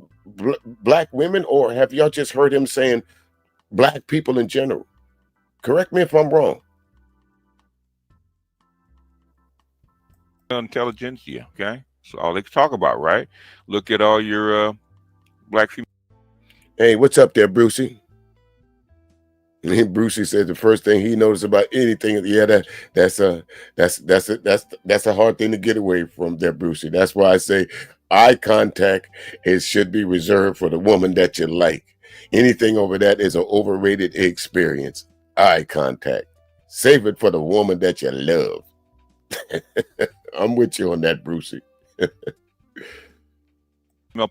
black women, or have y'all just heard him saying black people in general? Correct me if I'm wrong. Intelligentsia, okay? So all they can talk about, right? Look at all your black female. Hey, what's up there, Brucey? And Brucey said the first thing he noticed about anything, yeah, that's a hard thing to get away from there, Brucey. That's why I say eye contact should be reserved for the woman that you like. Anything over that is an overrated experience. Eye contact. Save it for the woman that you love. I'm with you on that, Brucey.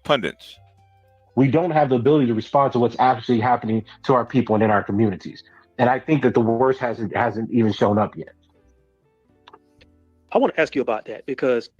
Pundits. We don't have the ability to respond to what's actually happening to our people and in our communities. And I think that the worst hasn't even shown up yet. I want to ask you about that, because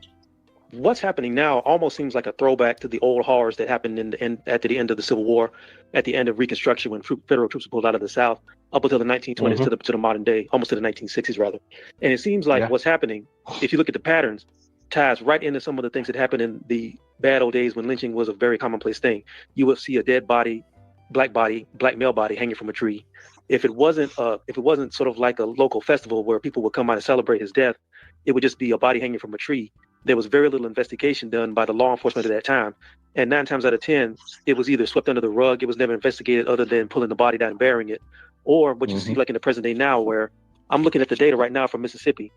what's happening now almost seems like a throwback to the old horrors that happened at the end of the Civil War, at the end of Reconstruction, when federal troops were pulled out of the South, up until the 1920s to the modern day, almost to the 1960s rather. And it seems like what's happening, if you look at the patterns, ties right into some of the things that happened in the bad old days when lynching was a very commonplace thing. You would see a dead body, black male body hanging from a tree. If it wasn't sort of like a local festival where people would come out and celebrate his death, it would just be a body hanging from a tree. There was very little investigation done by the law enforcement at that time. And 9 times out of 10, it was either swept under the rug, it was never investigated other than pulling the body down and burying it. Or what you see like in the present day now, where I'm looking at the data right now from Mississippi.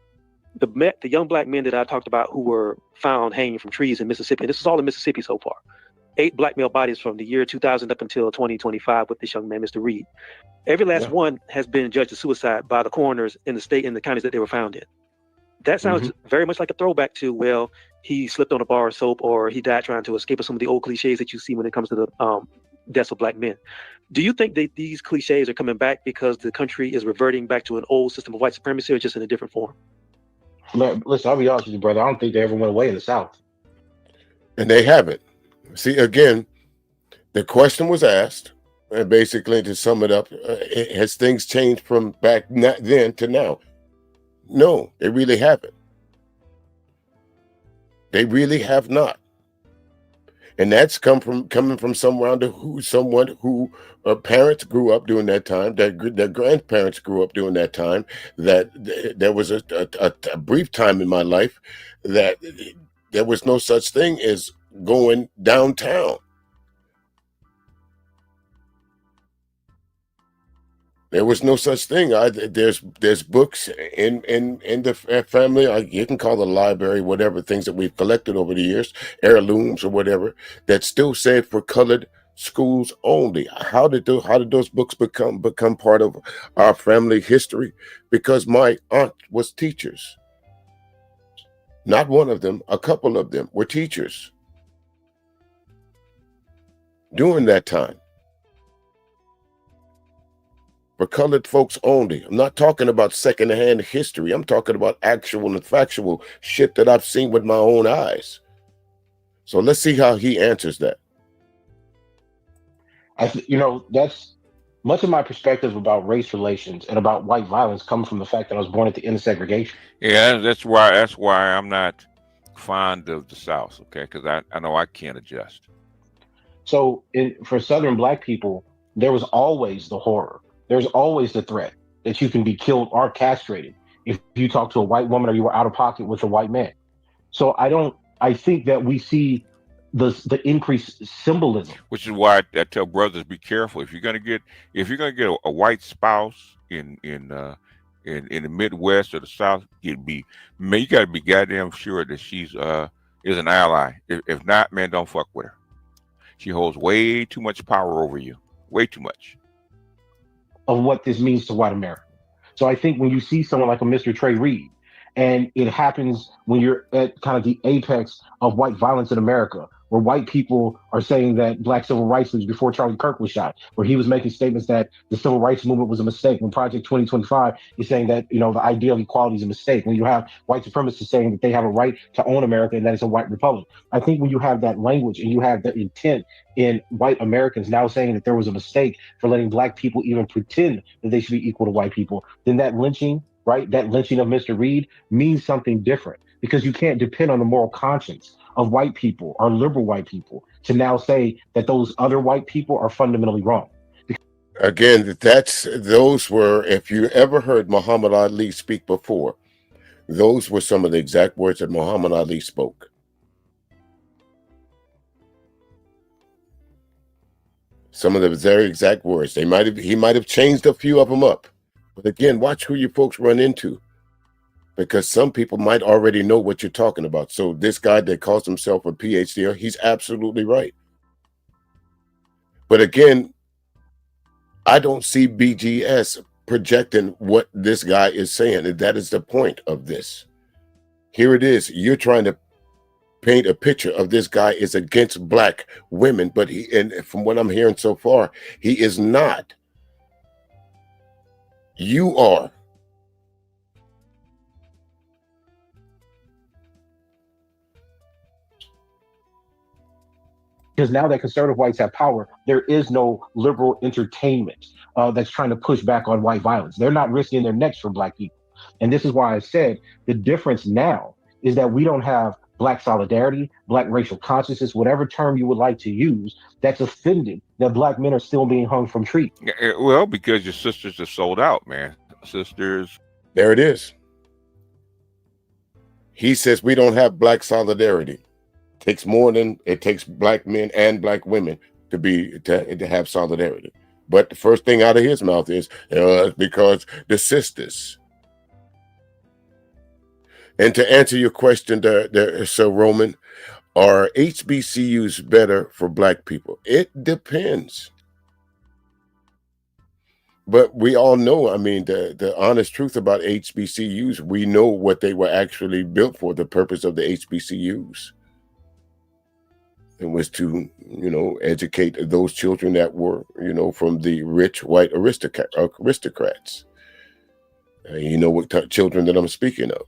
The young black men that I talked about who were found hanging from trees in Mississippi, and this is all in Mississippi so far, 8 black male bodies from the year 2000 up until 2025 with this young man, Mr. Reed. Every last one has been judged a suicide by the coroners in the state and the counties that they were found in. That sounds very much like a throwback to, well, he slipped on a bar of soap or he died trying to escape, of some of the old cliches that you see when it comes to the deaths of black men. Do you think that these cliches are coming back because the country is reverting back to an old system of white supremacy, or just in a different form? Listen, I'll be honest with you, brother. I don't think they ever went away in the South. And they haven't. See, again, the question was asked, and basically to sum it up, has things changed from back then to now? No, they really haven't. They really have not. And that's coming from someone who parents grew up during that time, their grandparents grew up during that time, that there was a brief time in my life that there was no such thing as going downtown. There was no such thing. There's books in the family. You can call it a library, whatever, things that we've collected over the years, heirlooms or whatever, that still say for colored schools only. How did those books become part of our family history? Because my aunt was teachers. Not one of them, a couple of them were teachers during that time. For colored folks only. I'm not talking about secondhand history. I'm talking about actual and factual shit that I've seen with my own eyes. So let's see how he answers that. That's much of my perspective about race relations and about white violence comes from the fact that I was born at the end of segregation. Yeah, that's why I'm not fond of the South, okay? Because I know I can't adjust. So for Southern black people, there was always the horror. There's always the threat that you can be killed or castrated if you talk to a white woman or you were out of pocket with a white man. So I don't I think that we see the increased symbolism. Which is why I tell brothers, be careful if you're gonna get a white spouse in the Midwest or the South. You got to be goddamn sure that she's is an ally. If not, man, don't fuck with her. She holds way too much power over you, way too much. Of what this means to white America. So I think when you see someone like a Mr. Trey Reed, and it happens when you're at kind of the apex of white violence in America, where white people are saying that black civil rights was before Charlie Kirk was shot, where he was making statements that the civil rights movement was a mistake. When Project 2025 is saying that, the idea of equality is a mistake. When you have white supremacists saying that they have a right to own America and that it's a white republic. I think when you have that language and you have the intent in white Americans now saying that there was a mistake for letting black people even pretend that they should be equal to white people, then that lynching, right? That lynching of Mr. Reed means something different, because you can't depend on the moral conscience of white people or liberal white people to now say that those other white people are fundamentally wrong. Again, those were, if you ever heard Muhammad Ali speak before, those were some of the exact words that Muhammad Ali spoke. Some of the very exact words. He might have changed a few of them up. But again, watch who you folks run into, because some people might already know what you're talking about. So this guy that calls himself a PhD, he's absolutely right. But again, I don't see BGS projecting what this guy is saying. And that is the point of this. Here it is. You're trying to paint a picture of this guy is against black women, but and from what I'm hearing so far, he is not. You are. Because now that conservative whites have power, there is no liberal entertainment that's trying to push back on white violence. They're not risking their necks for black people. And this is why I said the difference now is that we don't have black solidarity, black racial consciousness, whatever term you would like to use, that's offended that black men are still being hung from trees. Well, because your sisters are sold out, man. Sisters. There it is. He says we don't have black solidarity. Takes more than it takes black men and black women to have solidarity. But the first thing out of his mouth is it's because the sisters. And to answer your question, Sir Roman, are HBCUs better for black people? It depends. But we all know, I mean, the honest truth about HBCUs, we know what they were actually built for. The purpose of the HBCUs. It was to, educate those children that were, from the rich white aristocrats. You know what children that I'm speaking of.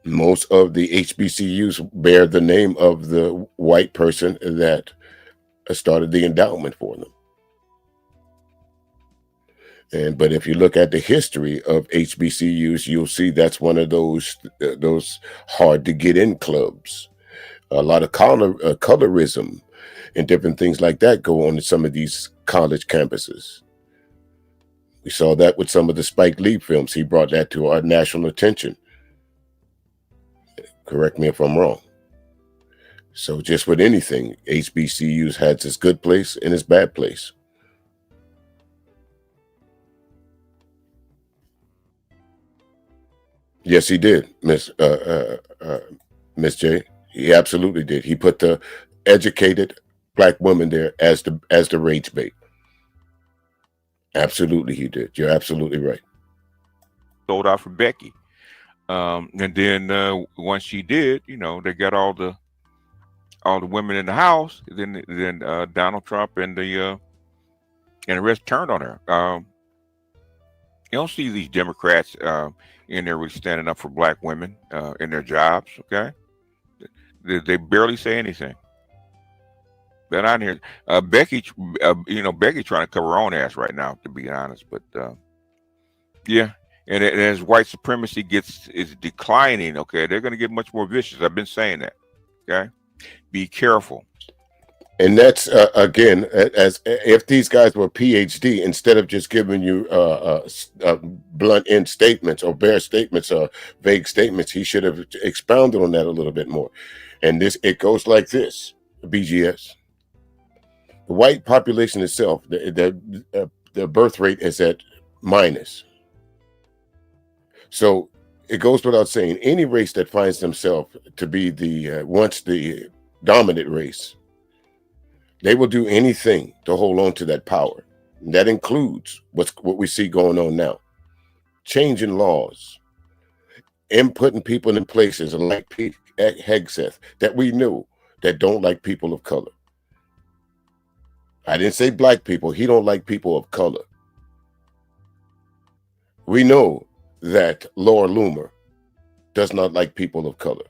Most of the HBCUs bear the name of the white person that started the endowment for them. But if you look at the history of HBCUs, you'll see that's one of those hard to get in clubs. A lot of colorism and different things like that go on in some of these college campuses. We saw that with some of the Spike Lee films. He brought that to our national attention. Correct me if I'm wrong. So just with anything, HBCUs has its good place and its bad place. Yes, he did, Miss J. He absolutely did. He put the educated black woman there as the rage bait. Absolutely, he did. You're absolutely right. Sold out for Becky. And then once she did, they got all the women in the house. Then Donald Trump and the rest turned on her. You don't see these Democrats in there really standing up for black women in their jobs. Okay, they barely say anything. They're not here. Becky trying to cover her own ass right now, to be honest. But yeah. And as white supremacy is declining, okay, they're going to get much more vicious. I've been saying that, okay? Be careful. And that's again, as if these guys were PhD, instead of just giving you blunt end statements or bare statements or vague statements, he should have expounded on that a little bit more. And this, it goes like this: BGS, the white population itself, the birth rate is at minus. So it goes without saying, any race that finds themselves to be the once the dominant race, they will do anything to hold on to that power. And that includes what we see going on now. Changing laws, inputting people in places like Hegseth that we knew that don't like people of color. I didn't say black people. He don't like people of color. We know that Laura Loomer does not like people of color.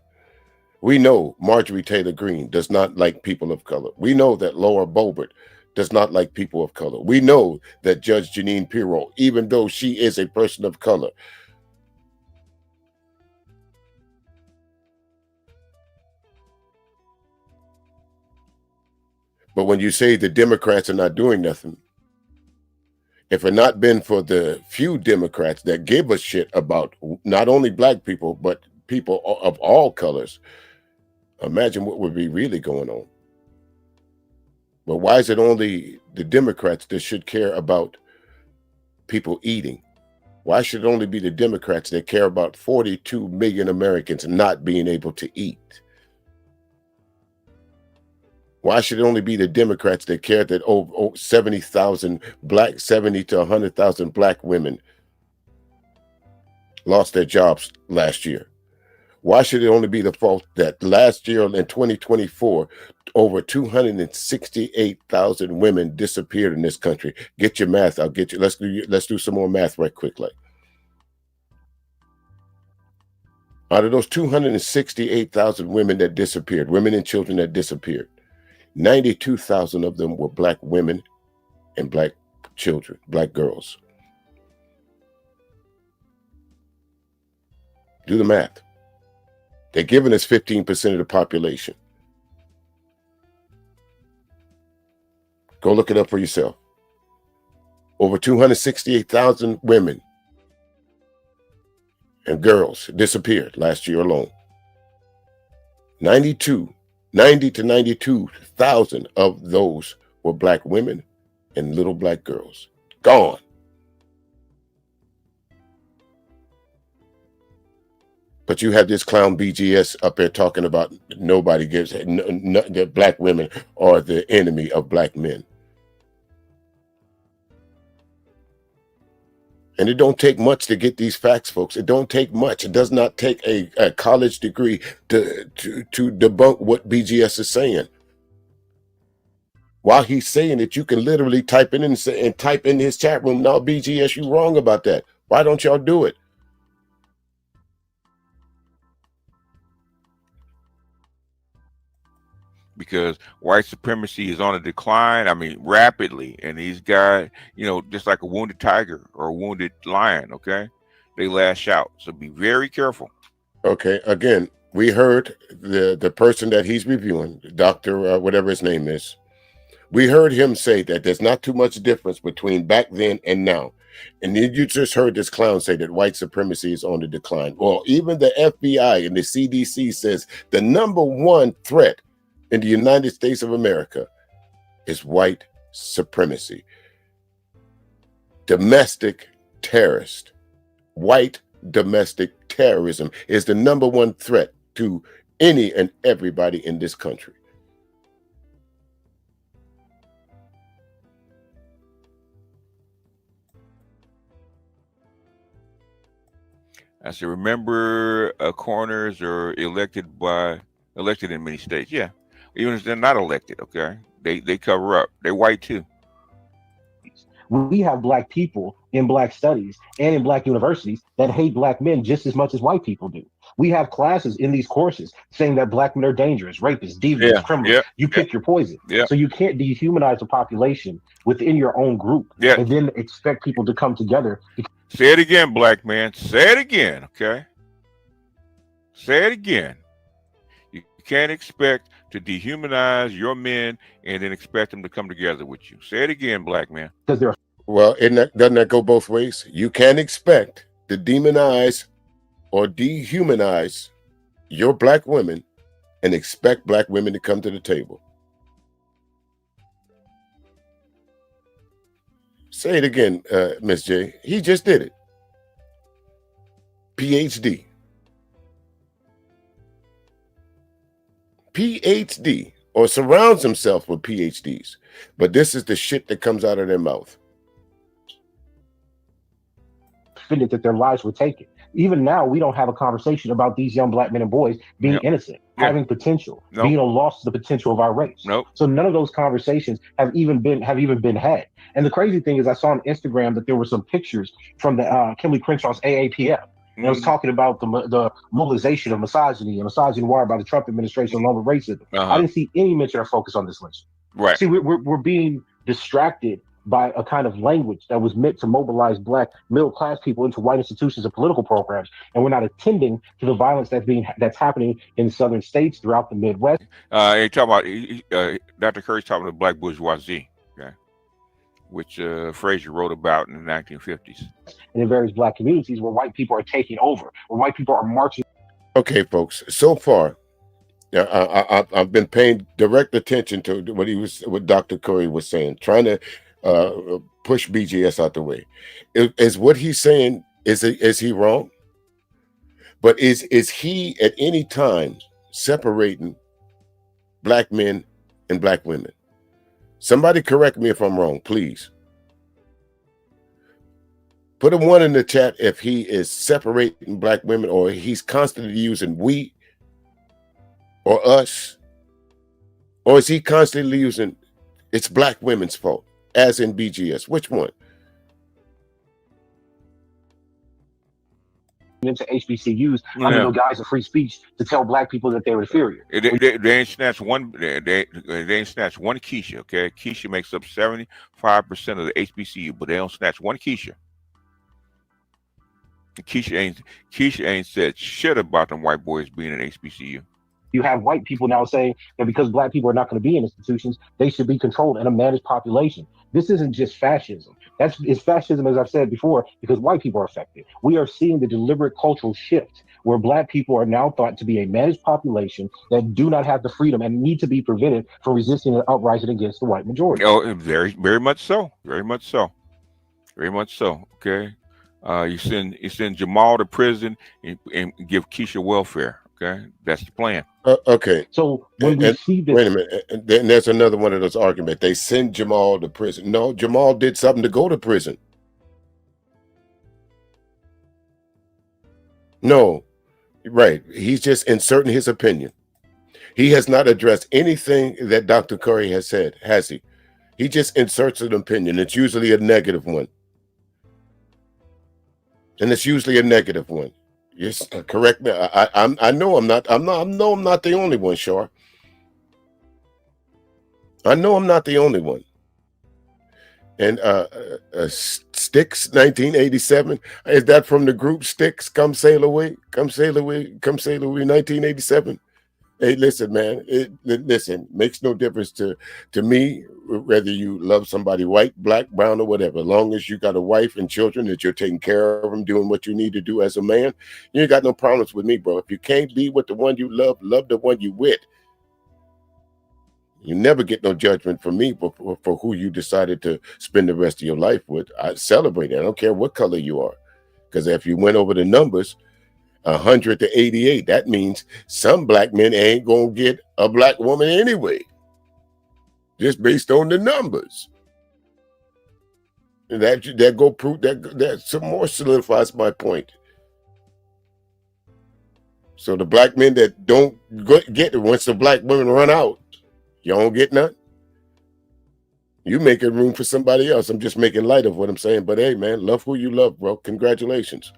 We know Marjorie Taylor Greene does not like people of color. We know that Laura Boebert does not like people of color. We know that Judge Jeanine Pirro, even though she is a person of color, but when you say the Democrats are not doing nothing, if it not been for the few Democrats that give a shit about not only black people, but people of all colors, imagine what would be really going on. But why is it only the Democrats that should care about people eating? Why should it only be the Democrats that care about 42 million Americans not being able to eat? Why should it only be the Democrats that care that 70,000 black, 70 to 100,000 black women lost their jobs last year? Why should it only be the fault that last year in 2024, over 268,000 women disappeared in this country? Get your math. I'll get you. Let's do some more math right quickly. Out of those 268,000 women that disappeared, women and children that disappeared, 92,000 of them were black women and black children, black girls. Do the math. They're giving us 15% of the population. Go look it up for yourself. Over 268,000 women and girls disappeared last year alone. 90 to 92,000 of those were black women and little black girls. Gone. But you have this clown BGS up there talking about nobody gives that black women are the enemy of black men. And it don't take much to get these facts, folks. It don't take much. It does not take a college degree to debunk what BGS is saying. While he's saying it, you can literally type in and type in his chat room, "No, BGS, you wrong about that. Why don't y'all do it?" Because white supremacy is on a decline, I mean, rapidly. And these guys, you know, just like a wounded tiger or a wounded lion, okay? They lash out. So be very careful. Okay, again, we heard the person that he's reviewing, Dr. Whatever his name is, we heard him say that there's not too much difference between back then and now. And then you just heard this clown say that white supremacy is on the decline. Well, even the FBI and the CDC says the number one threat in the United States of America is white supremacy. Domestic terrorist. White domestic terrorism is the number one threat to any and everybody in this country. I said, remember, coroners are elected in many states. Yeah. Even if they're not elected, okay? They cover up. They're white too. We have black people in black studies and in black universities that hate black men just as much as white people do. We have classes in these courses saying that black men are dangerous, rapists, deviants, criminals. You pick your poison. So you can't dehumanize a population within your own group and then expect people to come together. Say it again, black man. Say it again, okay? Say it again. You can't expect to dehumanize your men and then expect them to come together with you. Say it again, black man. Because they're Well, doesn't that go both ways? You can expect to demonize or dehumanize your black women and expect black women to come to the table. Say it again, Miss J. He just did it. PhD. PhD, or surrounds himself with PhDs. But this is the shit that comes out of their mouth. offended that their lives were taken. Even now, we don't have a conversation about these young black men and boys being innocent, having potential, being a loss to the potential of our race. So none of those conversations have even been had. And the crazy thing is, I saw on Instagram that there were some pictures from the Kimberly Crenshaw's AAPF. And it was talking about the mobilization of misogyny and misogyny wired by the Trump administration along with racism. I didn't see any mention or focus on this lynching. Right. See, we're being distracted by a kind of language that was meant to mobilize black middle class people into white institutions and political programs, and we're not attending to the violence that's happening in southern states throughout the Midwest. You talk about Dr. Curry's talking about black bourgeoisie, which Fraser wrote about in the 1950s, and in various black communities where white people are taking over, where white people are marching. Okay, folks. So far, I've been paying direct attention to what Dr. Curry was saying, trying to push BGS out the way. Is what he's saying, is he wrong? But is he at any time separating black men and black women? Somebody correct me if I'm wrong, please. Put a 1 in the chat if he is separating black women, or he's constantly using we or us, or is he constantly using it's black women's fault, as in BGS? Which one? Into HBCUs under the guise of free speech to tell black people that they're inferior. They ain't snatched one. They ain't snatched one Keisha. Okay, Keisha makes up 75% of the HBCU, but they don't snatch one Keisha. Keisha ain't said shit about them white boys being in HBCU. You have white people now saying that because black people are not going to be in institutions, they should be controlled in a managed population. This isn't just fascism. It's fascism, as I've said before, because white people are affected. We are seeing the deliberate cultural shift where black people are now thought to be a managed population that do not have the freedom and need to be prevented from resisting an uprising against the white majority. Oh, very, very much so. Very much so. Very much so. Okay. You send Jamal to prison and give Keisha welfare. Okay, that's the plan. Okay. So when we see this, wait a minute, and then there's another one of those arguments. They send Jamal to prison. No, Jamal did something to go to prison. No, right. He's just inserting his opinion. He has not addressed anything that Dr. Curry has said, has he? He just inserts an opinion. It's usually a negative one. And it's usually a negative one. Yes, correct me. I know I'm not the only one, Shar. I know I'm not the only one. And Styx 1987, is that from the group Styx? Come sail away, come sail away, come sail away, 1987. Hey, listen, man. Listen, makes no difference to me whether you love somebody white, black, brown, or whatever. As long as you got a wife and children that you're taking care of them, doing what you need to do as a man, you ain't got no problems with me, bro. If you can't be with the one you love the one you with. You never get no judgment from me for who you decided to spend the rest of your life with. I celebrate it. I don't care what color you are, because if you went over the numbers, 100 to 88, that means some black men ain't gonna get a black woman anyway, just based on the numbers. And that go prove that some more solidifies my point. So the black men that don't get it, once the black women run out, you don't get none. You making room for somebody else. I'm just making light of what I'm saying. But hey, man, love who you love, bro. Congratulations.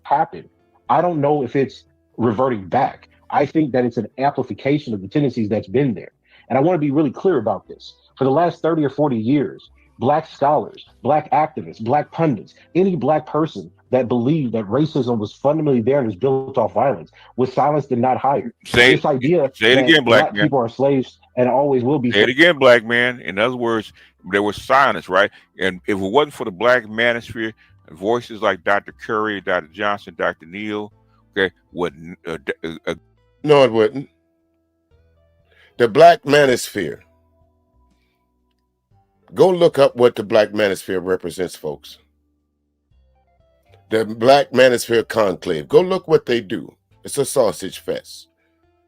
Happen. I don't know if it's reverting back. I think that it's an amplification of the tendencies that's been there. And I want to be really clear about this. For the last 30 or 40 years, Black scholars, black activists, black pundits, any black person that believed that racism was fundamentally there and is built off violence was silenced and not hired. Say This idea say it that again, black black man. people are slaves and always will be Say it again, black man. In other words, there was silence, right? And if it wasn't for the black manosphere, voices like Dr. Curry, Dr. Johnson, Dr. Neal, okay, wouldn't. No, it wouldn't. The black manosphere. Go look up what the black manosphere represents, folks. The black manosphere conclave. Go look what they do. It's a sausage fest.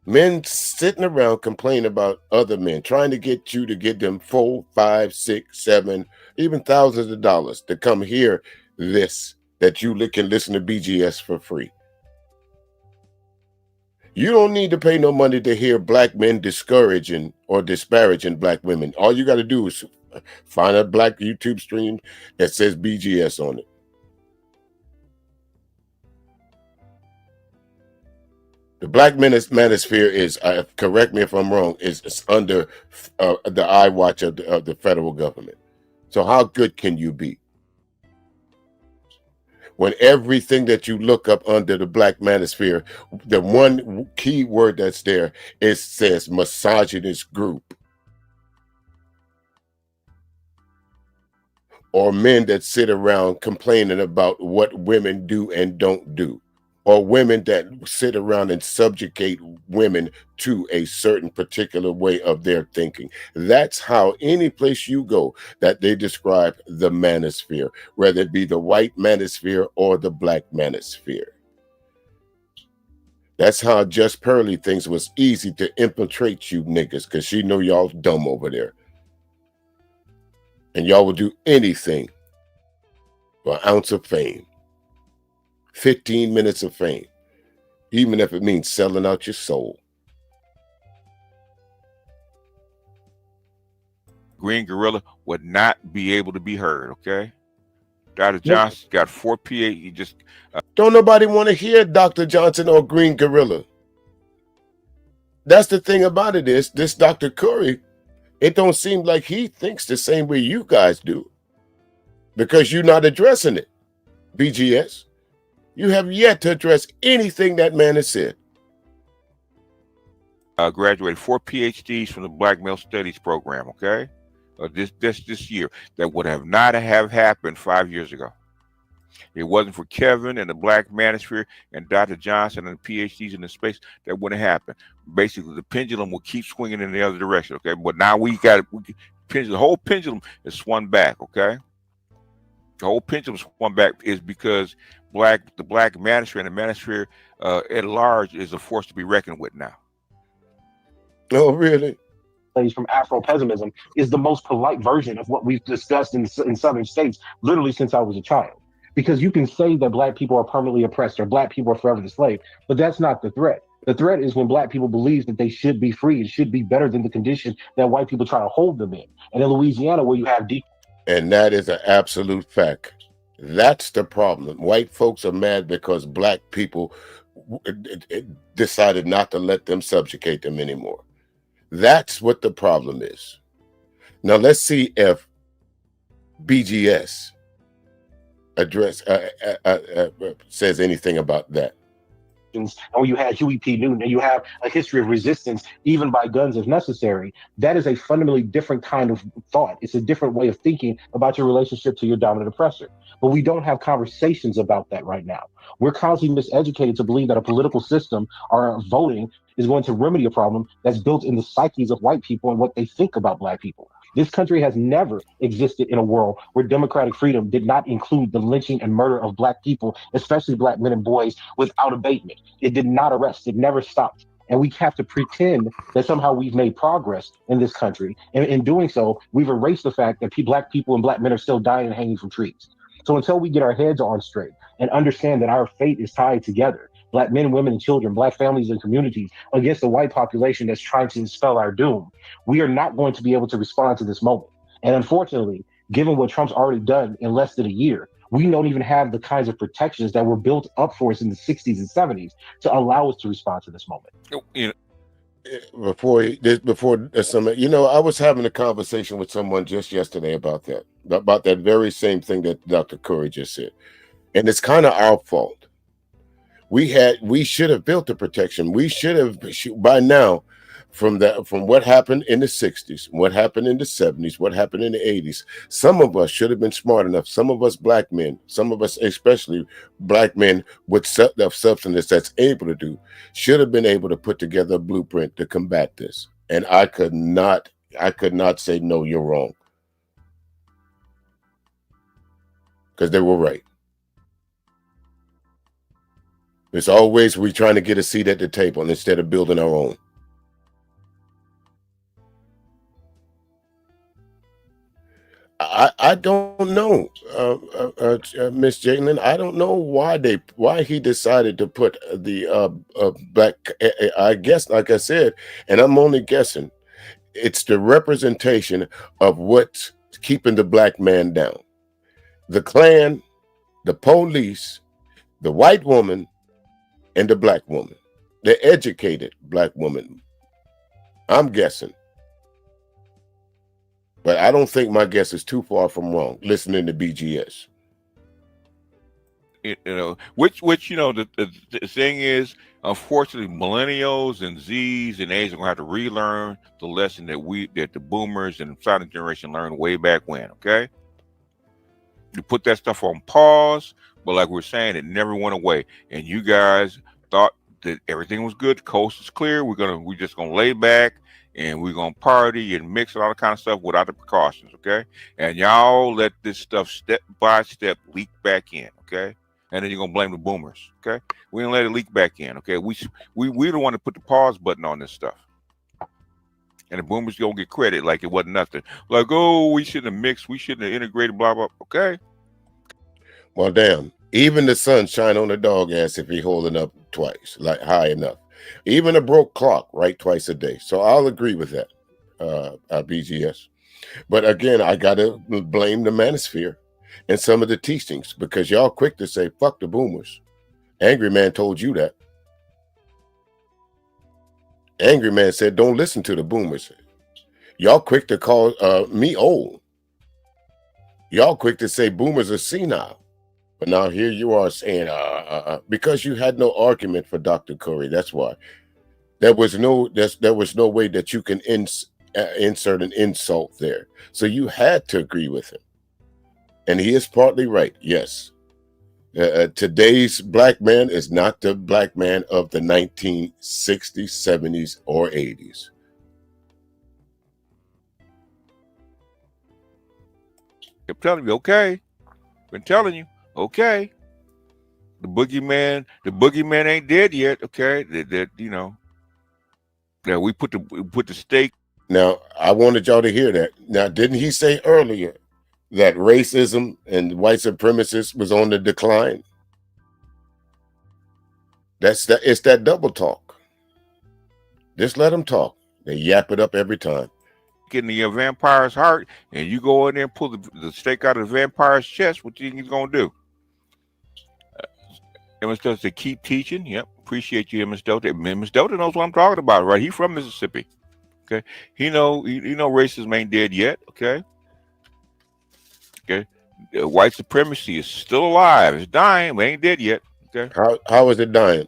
Men sitting around complaining about other men, trying to get you to give them 4, 5, 6, 7, even thousands of dollars to come hear this, that you can listen to BGS for free. You don't need to pay no money to hear black men discouraging or disparaging black women. All you got to do is find a black YouTube stream that says BGS on it. The black manosphere is, correct me if I'm wrong, is under the eye watch of the federal government. So how good can you be when everything that you look up under the black manosphere, the one key word that's there, it says misogynist group, or men that sit around complaining about what women do and don't do, or women that sit around and subjugate women to a certain particular way of their thinking. That's how any place you go that they describe the manosphere, whether it be the white manosphere or the black manosphere. That's how Just Pearly thinks it was easy to infiltrate you niggas, because she know y'all dumb over there. And y'all will do anything for an ounce of fame. 15 minutes of fame, even if it means selling out your soul. Green Gorilla would not be able to be heard, okay? Dr. Johnson got 4 PA. He just don't nobody want to hear Dr. Johnson or Green Gorilla. That's the thing about it, is this Dr. Curry, it don't seem like he thinks the same way you guys do, because you're not addressing it. BGS, you have yet to address anything that man has said. Graduated 4 PhDs from the Black Male Studies program, okay? This year. That would have not have happened 5 years ago. It wasn't for Kevin and the Black Manosphere and Dr. Johnson and the PhDs in the space, that wouldn't happen. Basically, the pendulum will keep swinging in the other direction, okay? But now the whole pendulum is swung back, okay? The whole pendulum swung back is because the Black Manosphere and the Manosphere at large is a force to be reckoned with now. Oh, really? From Afro-pessimism is the most polite version of what we've discussed in southern states literally since I was a child. Because you can say that black people are permanently oppressed or black people are forever enslaved, but that's not the threat. The threat is when black people believe that they should be free and should be better than the condition that white people try to hold them in. And in Louisiana, where you have and that is an absolute fact. That's the problem. White folks are mad because black people decided not to let them subjugate them anymore. That's what the problem is. Now let's see if BGS says anything about that. And when you had Huey P. Newton, and you have a history of resistance, even by guns if necessary, that is a fundamentally different kind of thought. It's a different way of thinking about your relationship to your dominant oppressor. But we don't have conversations about that right now. We're constantly miseducated to believe that a political system or voting is going to remedy a problem that's built in the psyches of white people and what they think about black people. This country has never existed in a world where democratic freedom did not include the lynching and murder of black people, especially black men and boys, without abatement. It did not arrest. It never stopped. And we have to pretend that somehow we've made progress in this country. And in doing so, we've erased the fact that black people and black men are still dying and hanging from trees. So until we get our heads on straight and understand that our fate is tied together, black men, women, and children, black families and communities, against the white population that's trying to spell our doom, we are not going to be able to respond to this moment. And unfortunately, given what Trump's already done in less than a year, we don't even have the kinds of protections that were built up for us in the 60s and 70s to allow us to respond to this moment. before some, I was having a conversation with someone just yesterday about that very same thing that Dr. Curry just said, and it's kind of our fault. We should have built the protection. We should have by now, from what happened in the 60s, what happened in the 70s, what happened in the 80s. Some of us should have been smart enough. Some of us black men, some of us especially black men with substance that's able to do, should have been able to put together a blueprint to combat this. And I could not say no, you're wrong, because they were right. It's always we trying to get a seat at the table instead of building our own. I don't know, Miss Jalen. I don't know why he decided to put the black. I guess, like I said, and I'm only guessing, it's the representation of what's keeping the black man down. The Klan, the police, the white woman, and the black woman, the educated black woman. I'm guessing. But I don't think my guess is too far from wrong, listening to BGS. Which the thing is, unfortunately, millennials and Zs and As are gonna have to relearn the lesson that the boomers and silent generation learned way back when. Okay, you put that stuff on pause, but like we're saying, it never went away. And you guys thought that everything was good. The coast is clear. We're just gonna lay back and we're gonna party and mix and all that kind of stuff without the precautions. Okay, and y'all let this stuff step by step leak back in. Okay. And then you're gonna blame the boomers, okay? We didn't let it leak back in, okay? We don't want to put the pause button on this stuff, and the boomers gonna get credit like it wasn't nothing. Like, oh, we shouldn't have mixed, we shouldn't have integrated, blah blah. Okay. Well, damn. Even the sun shine on the dog ass if he holding up twice, like high enough. Even a broke clock, right, twice a day. So I'll agree with that, BGS. But again, I gotta blame the manosphere and some of the teachings, because y'all quick to say fuck the boomers. Angry Man told you that. Angry Man said don't listen to the boomers. Y'all quick to call me old. Y'all quick to say boomers are senile. But now here you are saying because you had no argument for Dr. Curry. That's why there was no way that you can insert an insult there. So you had to agree with him. And he is partly right, yes. Today's black man is not the black man of the 1960s, 70s, or 80s. I'm telling you, okay. Been telling you, okay. The boogeyman ain't dead yet, okay. That we put the stake. Now, I wanted y'all to hear that. Now, didn't he say earlier that racism and white supremacists was on the decline? It's that double talk. Just let them talk. They yap it up every time. Getting the vampire's heart, and you go in there and pull the stake out of the vampire's chest. What do you think he's gonna do? Ms. Delta to keep teaching. Yep, appreciate you, Ms. Delta. Ms. Delta knows what I'm talking about, right? He from Mississippi. Okay, he know racism ain't dead yet. Okay. Okay, white supremacy is still alive. It's dying, but ain't dead yet. Okay. How is it dying?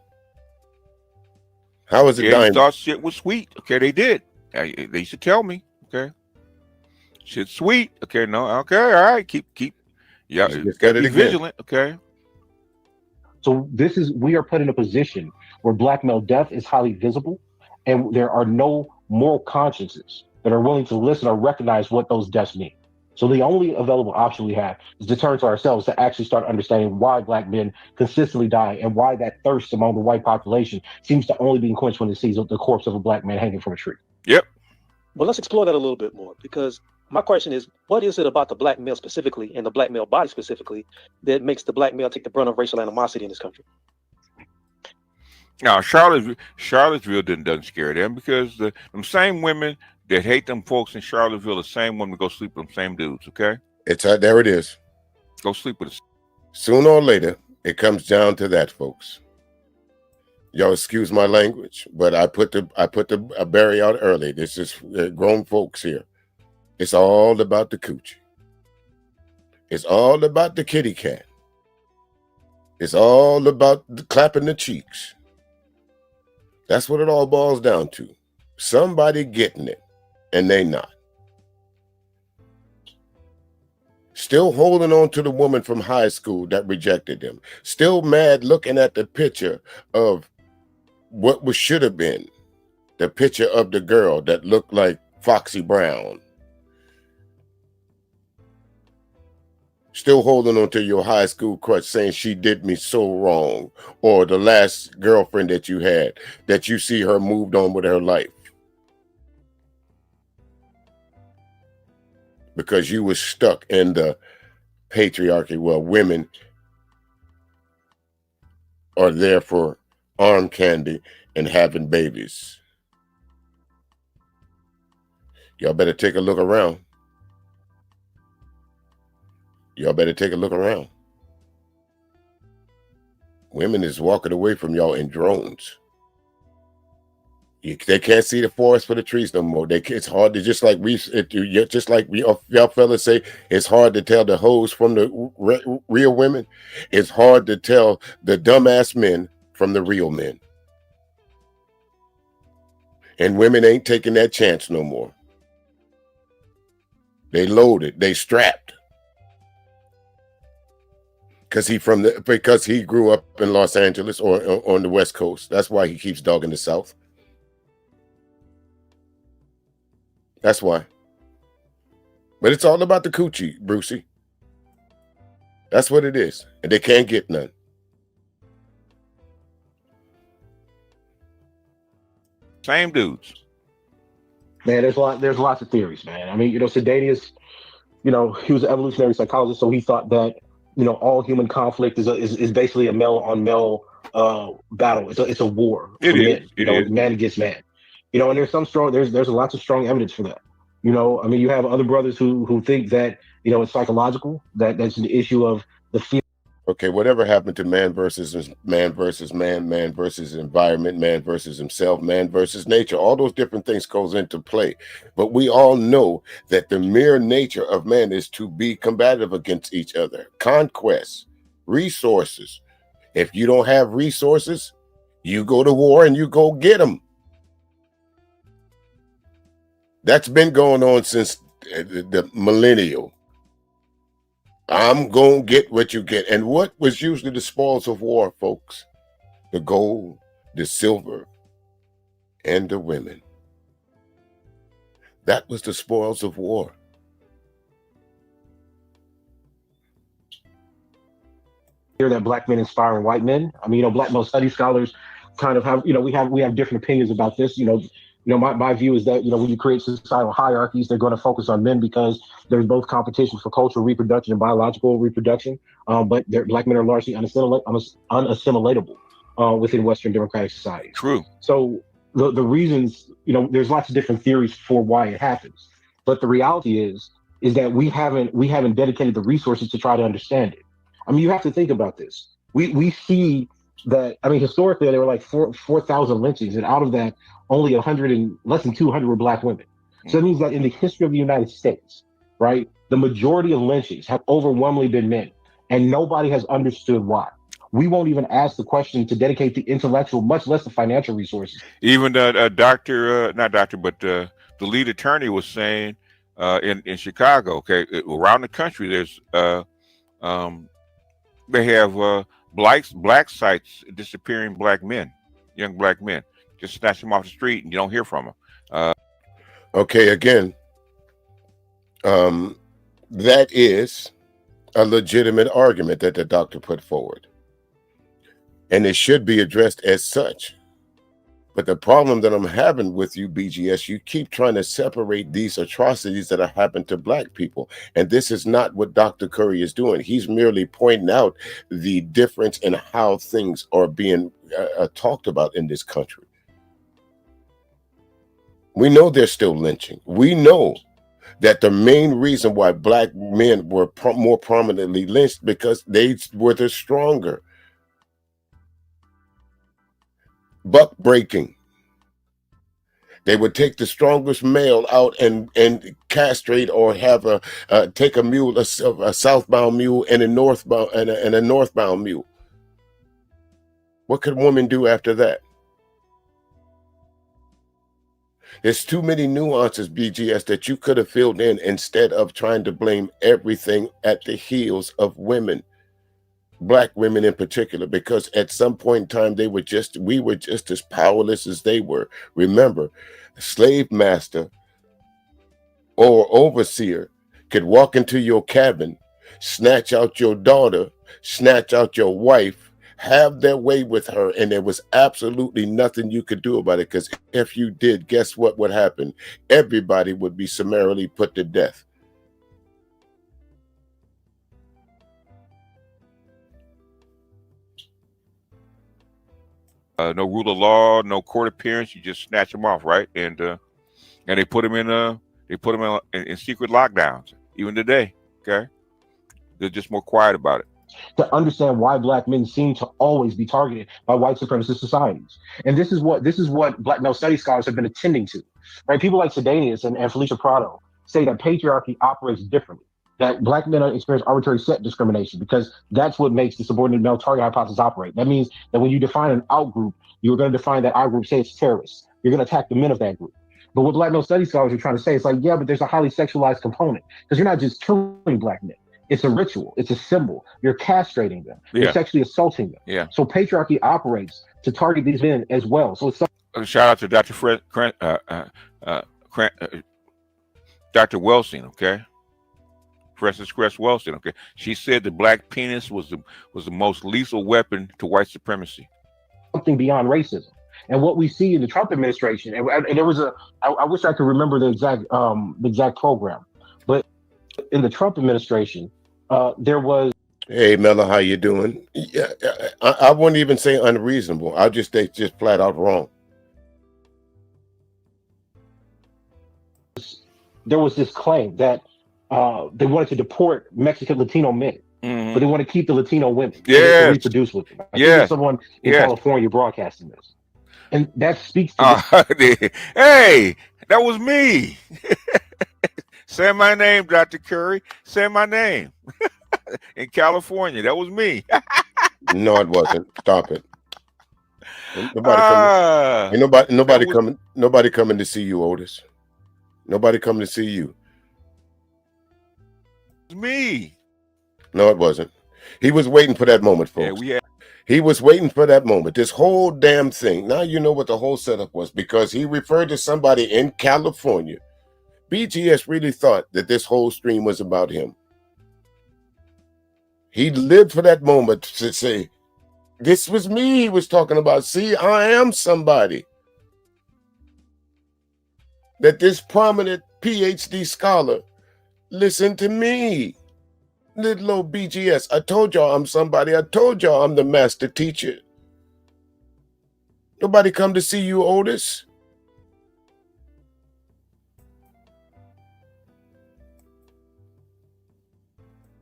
How is it dying? They thought shit was sweet. Okay, they did. They used to tell me. Okay, shit's sweet. Okay, no. Okay, all right. Keep. Yeah, gotta be vigilant. Okay. So we are put in a position where black male death is highly visible, and there are no moral consciences that are willing to listen or recognize what those deaths mean. So the only available option we have is to turn to ourselves to actually start understanding why black men consistently die and why that thirst among the white population seems to only be quenched when it sees the corpse of a black man hanging from a tree. Yep. Well, let's explore that a little bit more, because my question is, what is it about the black male specifically and the black male body specifically that makes the black male take the brunt of racial animosity in this country? Now, Charlottesville doesn't scare them, because them same women that hate them folks in Charlottesville, the same women go sleep with them same dudes, okay? There it is. Go sleep with us. Sooner or later, it comes down to that, folks. Y'all excuse my language, but I put the Barry out early. This is grown folks here. It's all about the coochie. It's all about the kitty cat. It's all about clapping the cheeks. That's what it all boils down to. Somebody getting it, and they not. Still holding on to the woman from high school that rejected them. Still mad looking at the picture of what should have been. The picture of the girl that looked like Foxy Brown. Still holding on to your high school crush saying she did me so wrong. Or the last girlfriend that you had, that you see her moved on with her life. Because you was stuck in the patriarchy. Well, women are there for arm candy and having babies. Y'all better take a look around. Y'all better take a look around. Women is walking away from y'all in drones. They can't see the forest for the trees no more. It's hard to just like y'all fellas say. It's hard to tell the hoes from the real women. It's hard to tell the dumbass men from the real men. And women ain't taking that chance no more. They loaded. They strapped. Because he grew up in Los Angeles or on the West Coast. That's why he keeps dogging the South. That's why. But it's all about the coochie, Brucey. That's what it is. And they can't get none. Same dudes. Man, there's lots of theories, man. I mean, Sedanius, he was an evolutionary psychologist, so he thought that all human conflict is basically a male on male battle. It's a war for men. Man against man. And there's there's lots of strong evidence for that. I mean, you have other brothers who think that it's psychological, that's an issue of the fear. Okay, whatever happened to man versus man, man versus environment, man versus himself, man versus nature, all those different things goes into play. But we all know that the mere nature of man is to be combative against each other. Conquest, resources. If you don't have resources, you go to war and you go get them. That's been going on since the millennial. I'm going to get what you get. And what was usually the spoils of war, folks? The gold, the silver, and the women. That was the spoils of war. Hear that black men inspiring white men. I mean, black male studies scholars kind of have, we have different opinions about this. My view is that, when you create societal hierarchies, they're going to focus on men because there's both competition for cultural reproduction and biological reproduction. But black men are largely unassimilatable within Western democratic societies. True. So the reasons, there's lots of different theories for why it happens. But the reality is that we haven't dedicated the resources to try to understand it. I mean, you have to think about this. We see that, I mean, historically, there were like 4,000 lynchings, and out of that, only 100 and less than 200 were black women. So that means that in the history of the United States, right, the majority of lynchings have overwhelmingly been men, and nobody has understood why. We won't even ask the question to dedicate the intellectual, much less the financial resources. Even the lead attorney was saying in Chicago, okay, around the country, there's they have black sites disappearing black men, young black men. Just snatch them off the street and you don't hear from them. Okay, again, that is a legitimate argument that the doctor put forward. And it should be addressed as such. But the problem that I'm having with you, BGS, you keep trying to separate these atrocities that have happened to black people. And this is not what Dr. Curry is doing. He's merely pointing out the difference in how things are being talked about in this country. We know they're still lynching. We know that the main reason why black men were more prominently lynched because they were the stronger. buck breaking. They would take the strongest male out and castrate, or have take a mule, a southbound mule and a northbound and a northbound mule. What could a woman do after that? There's too many nuances, BGS, that you could have filled in instead of trying to blame everything at the heels of women, Black women in particular, because at some point in time we were just as powerless as they were. Remember, a slave master or overseer could walk into your cabin, snatch out your daughter, snatch out your wife, have their way with her, and there was absolutely nothing you could do about it, because if you did, guess what would happen? Everybody would be summarily put to death. No rule of law, no court appearance. You just snatch them off, right? And they put them in secret lockdowns even today. Okay, they're just more quiet about it. To understand why Black men seem to always be targeted by white supremacist societies. And this is what Black male studies scholars have been attending to, right? People like Sedanius and Felicia Prado say that patriarchy operates differently, that Black men experience arbitrary set discrimination, because that's what makes the subordinate male target hypothesis operate. That means that when you define an outgroup, you're going to define that outgroup, say it's terrorists. You're going to attack the men of that group. But what Black male studies scholars are trying to say, it's like, yeah, but there's a highly sexualized component, because you're not just killing Black men. It's a ritual. It's a symbol. You're castrating them. Yeah. You're sexually assaulting them. Yeah. So patriarchy operates to target these men as well. So it's shout out to Dr. Dr. Wellstein, okay? Frances Cress Wellstein, okay? She said the Black penis was the most lethal weapon to white supremacy. something beyond racism. And what we see in the Trump administration, and there was I wish I could remember the exact program, but in the Trump administration, there was. Hey, Mella, how you doing? Yeah, I wouldn't even say unreasonable. I'll just say just flat out wrong. There was this claim that they wanted to deport Mexican Latino men, but they want to keep the Latino women. Yes. To reproduce with them. I think Yes. there's someone in Yes. California broadcasting this. And that speaks to hey, that was me. Say my name, Dr. Curry. Say my name. In California, that was me. No, it wasn't. Stop it. Nobody coming to see you, Otis. Nobody coming to see you. It was me. No, it wasn't. He was waiting for that moment, folks. Yeah, He was waiting for that moment. This whole damn thing. Now you know what the whole setup was, because he referred to somebody in California. BGS really thought that this whole stream was about him. He lived for that moment to say, this was me he was talking about. See, I am somebody. That this prominent PhD scholar, listen to me. Little old BGS, I told y'all I'm somebody. I told y'all I'm the master teacher. Nobody come to see you, Otis.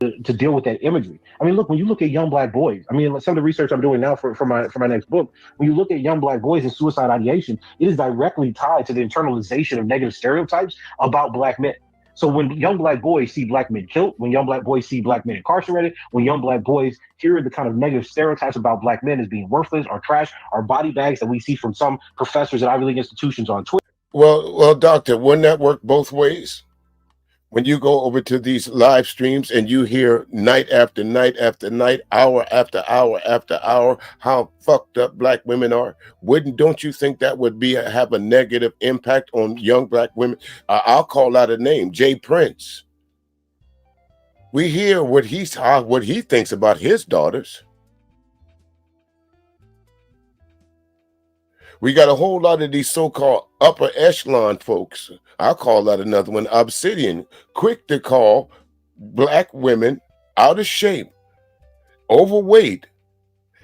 to deal with that imagery. I mean, look, when you look at young Black boys, I mean, some of the research I'm doing now for my next book, when you look at young Black boys and suicide ideation, it is directly tied to the internalization of negative stereotypes about Black men. So when young Black boys see Black men killed, when young Black boys see Black men incarcerated, when young Black boys hear the kind of negative stereotypes about Black men as being worthless or trash or body bags that we see from some professors at Ivy League institutions on Twitter. Well, doctor, wouldn't that work both ways? When you go over to these live streams and you hear night after night after night, hour after hour after hour, how fucked up Black women are, don't you think that would have a negative impact on young Black women? I'll call out a name, Jay Prince. We hear what he thinks about his daughters. We got a whole lot of these so-called upper echelon folks. I'll call that another one, Obsidian, quick to call Black women out of shape, overweight.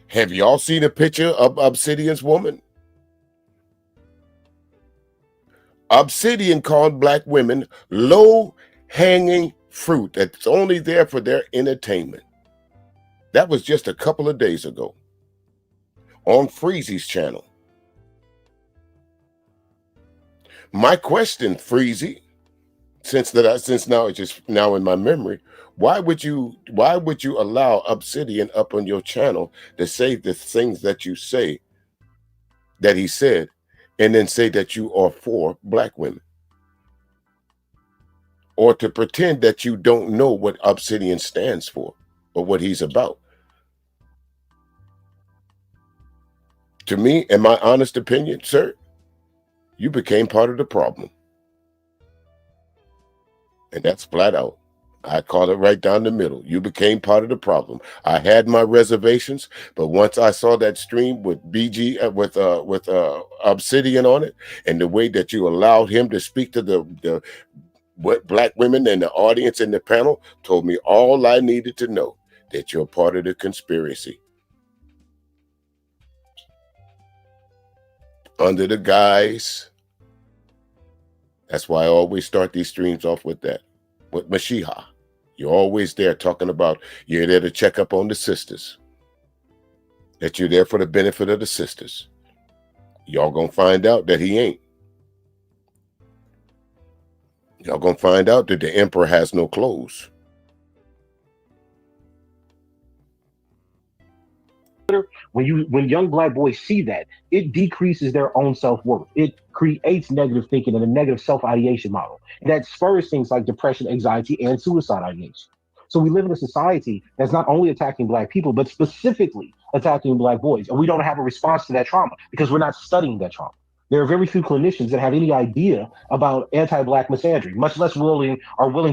Have y'all seen a picture of Obsidian's woman? Obsidian called Black women low-hanging fruit that's only there for their entertainment. That was just a couple of days ago on Freezy's channel. My question, Freezy, since now it's just now in my memory, why would you allow Obsidian up on your channel to say the things that you say that he said, and then say that you are for black women? Or to pretend that you don't know what Obsidian stands for or what he's about. To me, in my honest opinion, sir, you became part of the problem. And that's flat out. I call it right down the middle. You became part of the problem. I had my reservations, but once I saw that stream with with Obsidian on it, and the way that you allowed him to speak to the what black women and the audience in the panel, told me all I needed to know, that you're part of the conspiracy. Under the guise. That's why I always start these streams off with that. With Mashiach. You're always there talking about you're there to check up on the sisters. That you're there for the benefit of the sisters. Y'all gonna find out that he ain't. Y'all gonna find out that the emperor has no clothes. When young black boys see that, it decreases their own self-worth. It creates negative thinking and a negative self-ideation model. And that spurs things like depression, anxiety, and suicide ideation. So we live in a society that's not only attacking black people, but specifically attacking black boys. And we don't have a response to that trauma because we're not studying that trauma. There are very few clinicians that have any idea about anti-black misandry, much less willing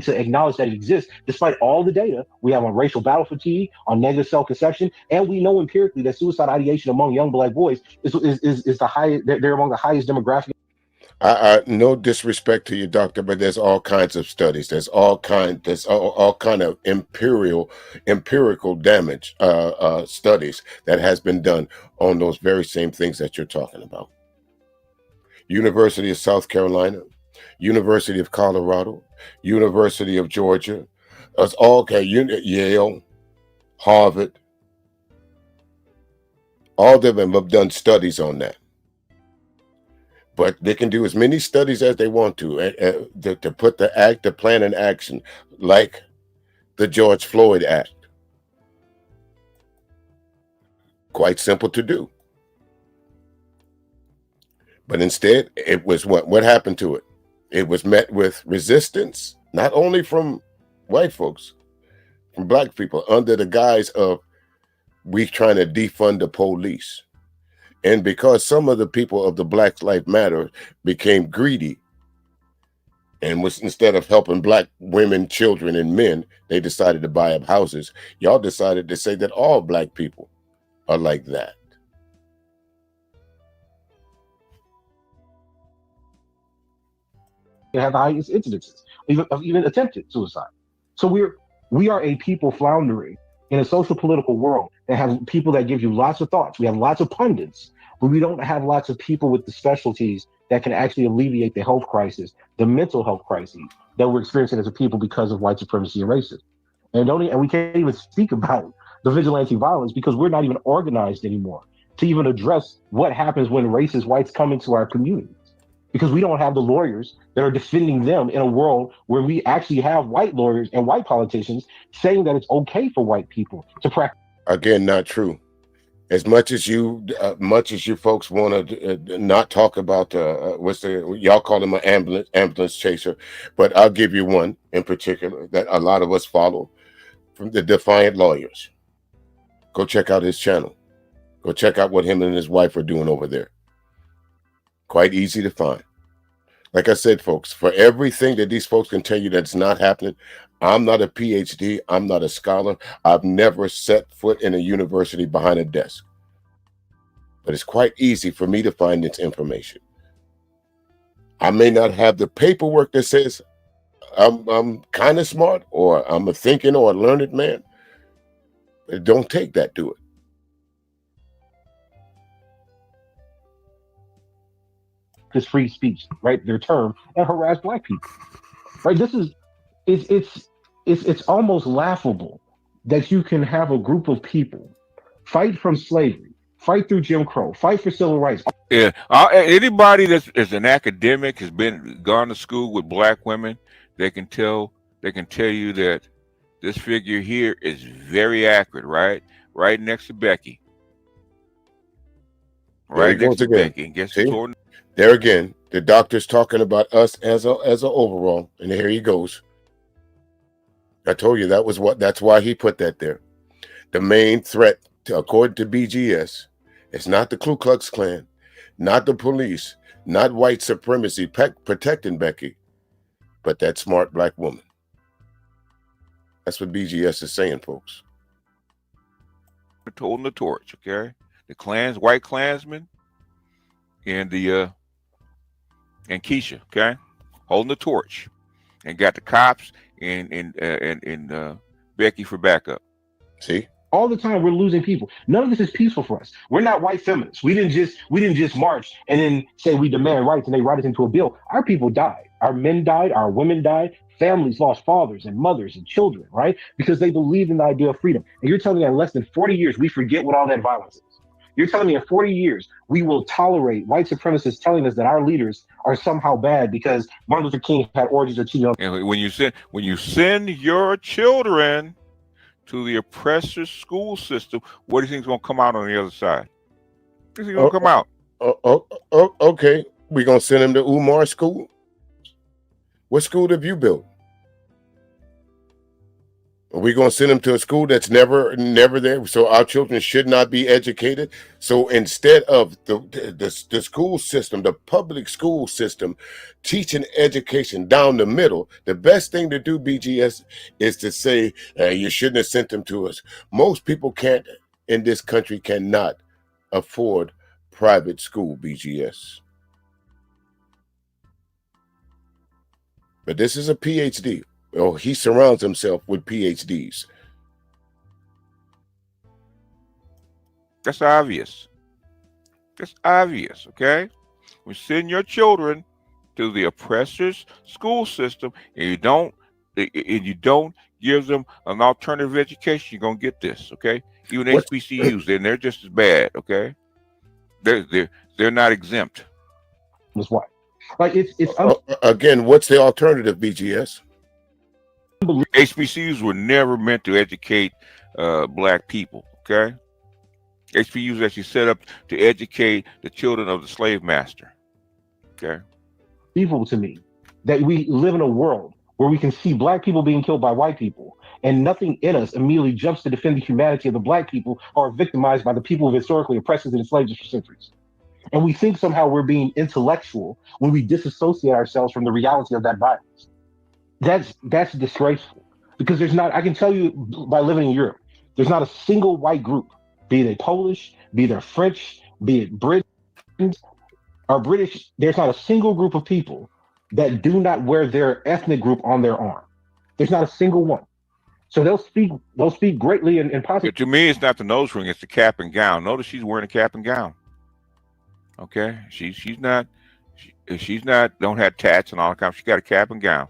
to acknowledge that it exists, despite all the data we have on racial battle fatigue, on negative self-conception, and we know empirically that suicide ideation among young black boys is the highest. They're among the highest demographic. I no disrespect to you, doctor, but there's all kinds of studies. There's all kind of empirical damage studies that has been done on those very same things that you're talking about. University of South Carolina, University of Colorado, University of Georgia, Yale, Harvard, all of them have done studies on that. But they can do as many studies as they want to put the plan in action, like the George Floyd Act. Quite simple to do. But instead, it was what happened to it? It was met with resistance, not only from white folks, from black people, under the guise of we trying to defund the police. And because some of the people of the Black Lives Matter became greedy and was, instead of helping black women, children, and men, they decided to buy up houses. Y'all decided to say that all black people are like that. Have the highest incidences of even attempted suicide. So we are a people floundering in a social political world that have people that give you lots of thoughts. We have lots of pundits, but we don't have lots of people with the specialties that can actually alleviate the health crisis, the mental health crises that we're experiencing as a people because of white supremacy and racism. And we can't even speak about the vigilante violence because we're not even organized anymore to even address what happens when racist whites come into our communities. Because we don't have the lawyers that are defending them in a world where we actually have white lawyers and white politicians saying that it's okay for white people to practice. Again, not true. As much as you folks want to not talk about y'all call him an ambulance chaser, but I'll give you one in particular that a lot of us follow from the Defiant Lawyers. Go check out his channel. Go check out what him and his wife are doing over there. Quite easy to find. Like I said, folks, for everything that these folks can tell you that's not happening, I'm not a PhD. I'm not a scholar. I've never set foot in a university behind a desk. But it's quite easy for me to find this information. I may not have the paperwork that says I'm kind of smart or I'm a thinking or a learned man. But it don't take that to it. This free speech, right? Their term, and harass black people, right? It's almost laughable that you can have a group of people fight from slavery, fight through Jim Crow, fight for civil rights, Yeah. Anybody that's is an academic has gone to school with black women, they can tell you that this figure here is very accurate, right? Right next to Becky. There he Right next goes to again. Becky. And guess See? who's holding? There again, the doctor's talking about us as a overall, and here he goes. I told you that's why he put that there. The main threat, according to BGS, is not the Ku Klux Klan, not the police, not white supremacy protecting Becky, but that smart black woman. That's what BGS is saying, folks. Holding the torch, okay? The white Klansmen, and the and Keisha, okay, holding the torch, and got the cops and Becky for backup. See, all the time we're losing people. None of this is peaceful for us. We're not white feminists. We didn't just march and then say we demand rights and they write it into a bill. Our people died. Our men died. Our women died. Families lost fathers and mothers and children, right? Because they believed in the idea of freedom. And you're telling me in less than 40 years we forget what all that violence is. You're telling me in 40 years we will tolerate white supremacists telling us that our leaders are somehow bad because Martin Luther King had orgies or cheating on. And when you send your children to the oppressor's school system, what do you think is going to come out on the other side? What do you think is going to come out? Okay. We're going to send him to Umar school? What school have you built? Are we going to send them to a school that's never there? So our children should not be educated. So instead of the school system, the public school system, teaching education down the middle, the best thing to do, BGS, is to say, you shouldn't have sent them to us. Most people in this country cannot afford private school, BGS. But this is a PhD. Oh, he surrounds himself with PhDs. That's obvious. That's obvious, okay? We send your children to the oppressor's school system and you don't give them an alternative education, you're gonna get this, okay? Even HBCUs, then they're just as bad, okay? They're not exempt. That's why. Like it's again, what's the alternative, BGS? HBCUs were never meant to educate black people, okay? HBCUs actually set up to educate the children of the slave master, okay? Evil to me that we live in a world where we can see black people being killed by white people and nothing in us immediately jumps to defend the humanity of the black people who are victimized by the people who have historically oppressed us and enslaved us for centuries. And we think somehow we're being intellectual when we disassociate ourselves from the reality of that violence. That's disgraceful because there's not, I can tell you by living in Europe, there's not a single white group, be they Polish, be they French, be it Britons or British, there's not a single group of people that do not wear their ethnic group on their arm. There's not a single one. So they'll speak greatly and positively. To me, it's not the nose ring, it's the cap and gown. Notice she's wearing a cap and gown. Okay? She's not don't have tats and all that kind of, she got a cap and gown.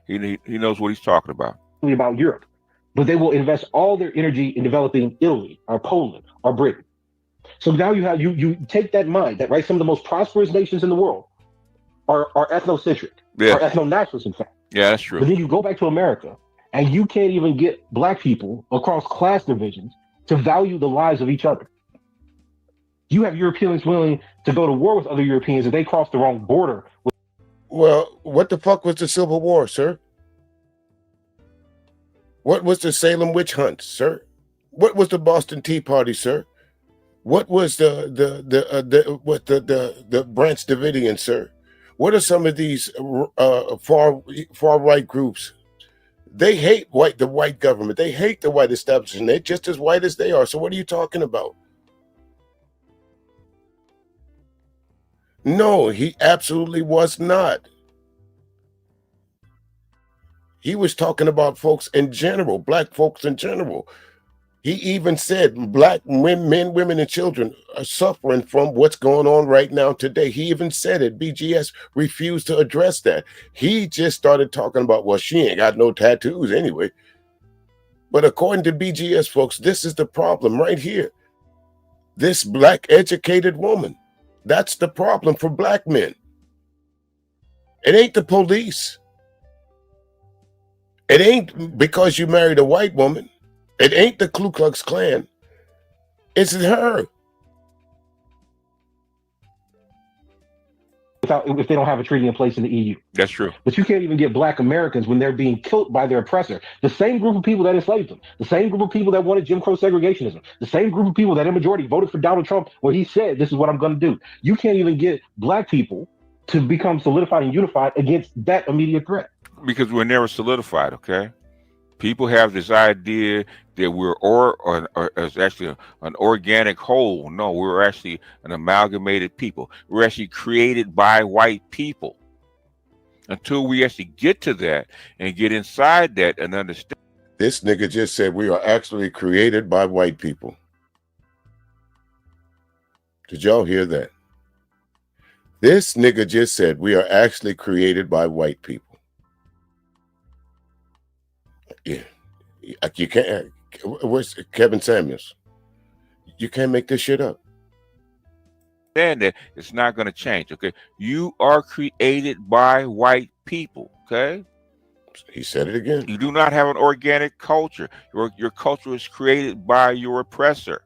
He knows what he's talking about. About Europe, but they will invest all their energy in developing Italy or Poland or Britain. So now you have you take that mind that right, some of the most prosperous nations in the world are ethnocentric, or ethno-nationalist, in fact. Yeah, that's true. But then you go back to America, and you can't even get black people across class divisions to value the lives of each other. You have Europeans willing to go to war with other Europeans if they cross the wrong border. Well, what the fuck was the Civil War, sir? What was the Salem witch hunt, sir? What was the Boston Tea Party, sir? What was the Branch Davidian, sir? What are some of these far right groups? They hate the white government. They hate the white establishment. They're just as white as they are. So what are you talking about? No, he absolutely was not. He was talking about folks in general, black folks in general. He even said black men, women, and children are suffering from what's going on right now today. He even said it. BGS refused to address that. He just started talking about, well, she ain't got no tattoos anyway. But according to BGS, folks, this is the problem right here. This black educated woman That's the problem for black men. It ain't the police. It ain't because you married a white woman. It ain't the Ku Klux Klan. It's her. If they don't have a treaty in place in the EU. That's true. But you can't even get black Americans when they're being killed by their oppressor. The same group of people that enslaved them, the same group of people that wanted Jim Crow segregationism, the same group of people that in majority voted for Donald Trump where he said, this is what I'm going to do. You can't even get black people to become solidified and unified against that immediate threat. Because we're never solidified, okay? People have this idea that we're or as actually an organic whole. No, we're actually an amalgamated people. We're actually created by white people. Until we actually get to that and get inside that and understand. This nigga just said we are actually created by white people. Did y'all hear that? This nigga just said we are actually created by white people. Yeah, you can't. Where's Kevin Samuels? You can't make this shit up. That it's not going to change. Okay, you are created by white people. Okay, he said it again. You do not have an organic culture. Your culture is created by your oppressor.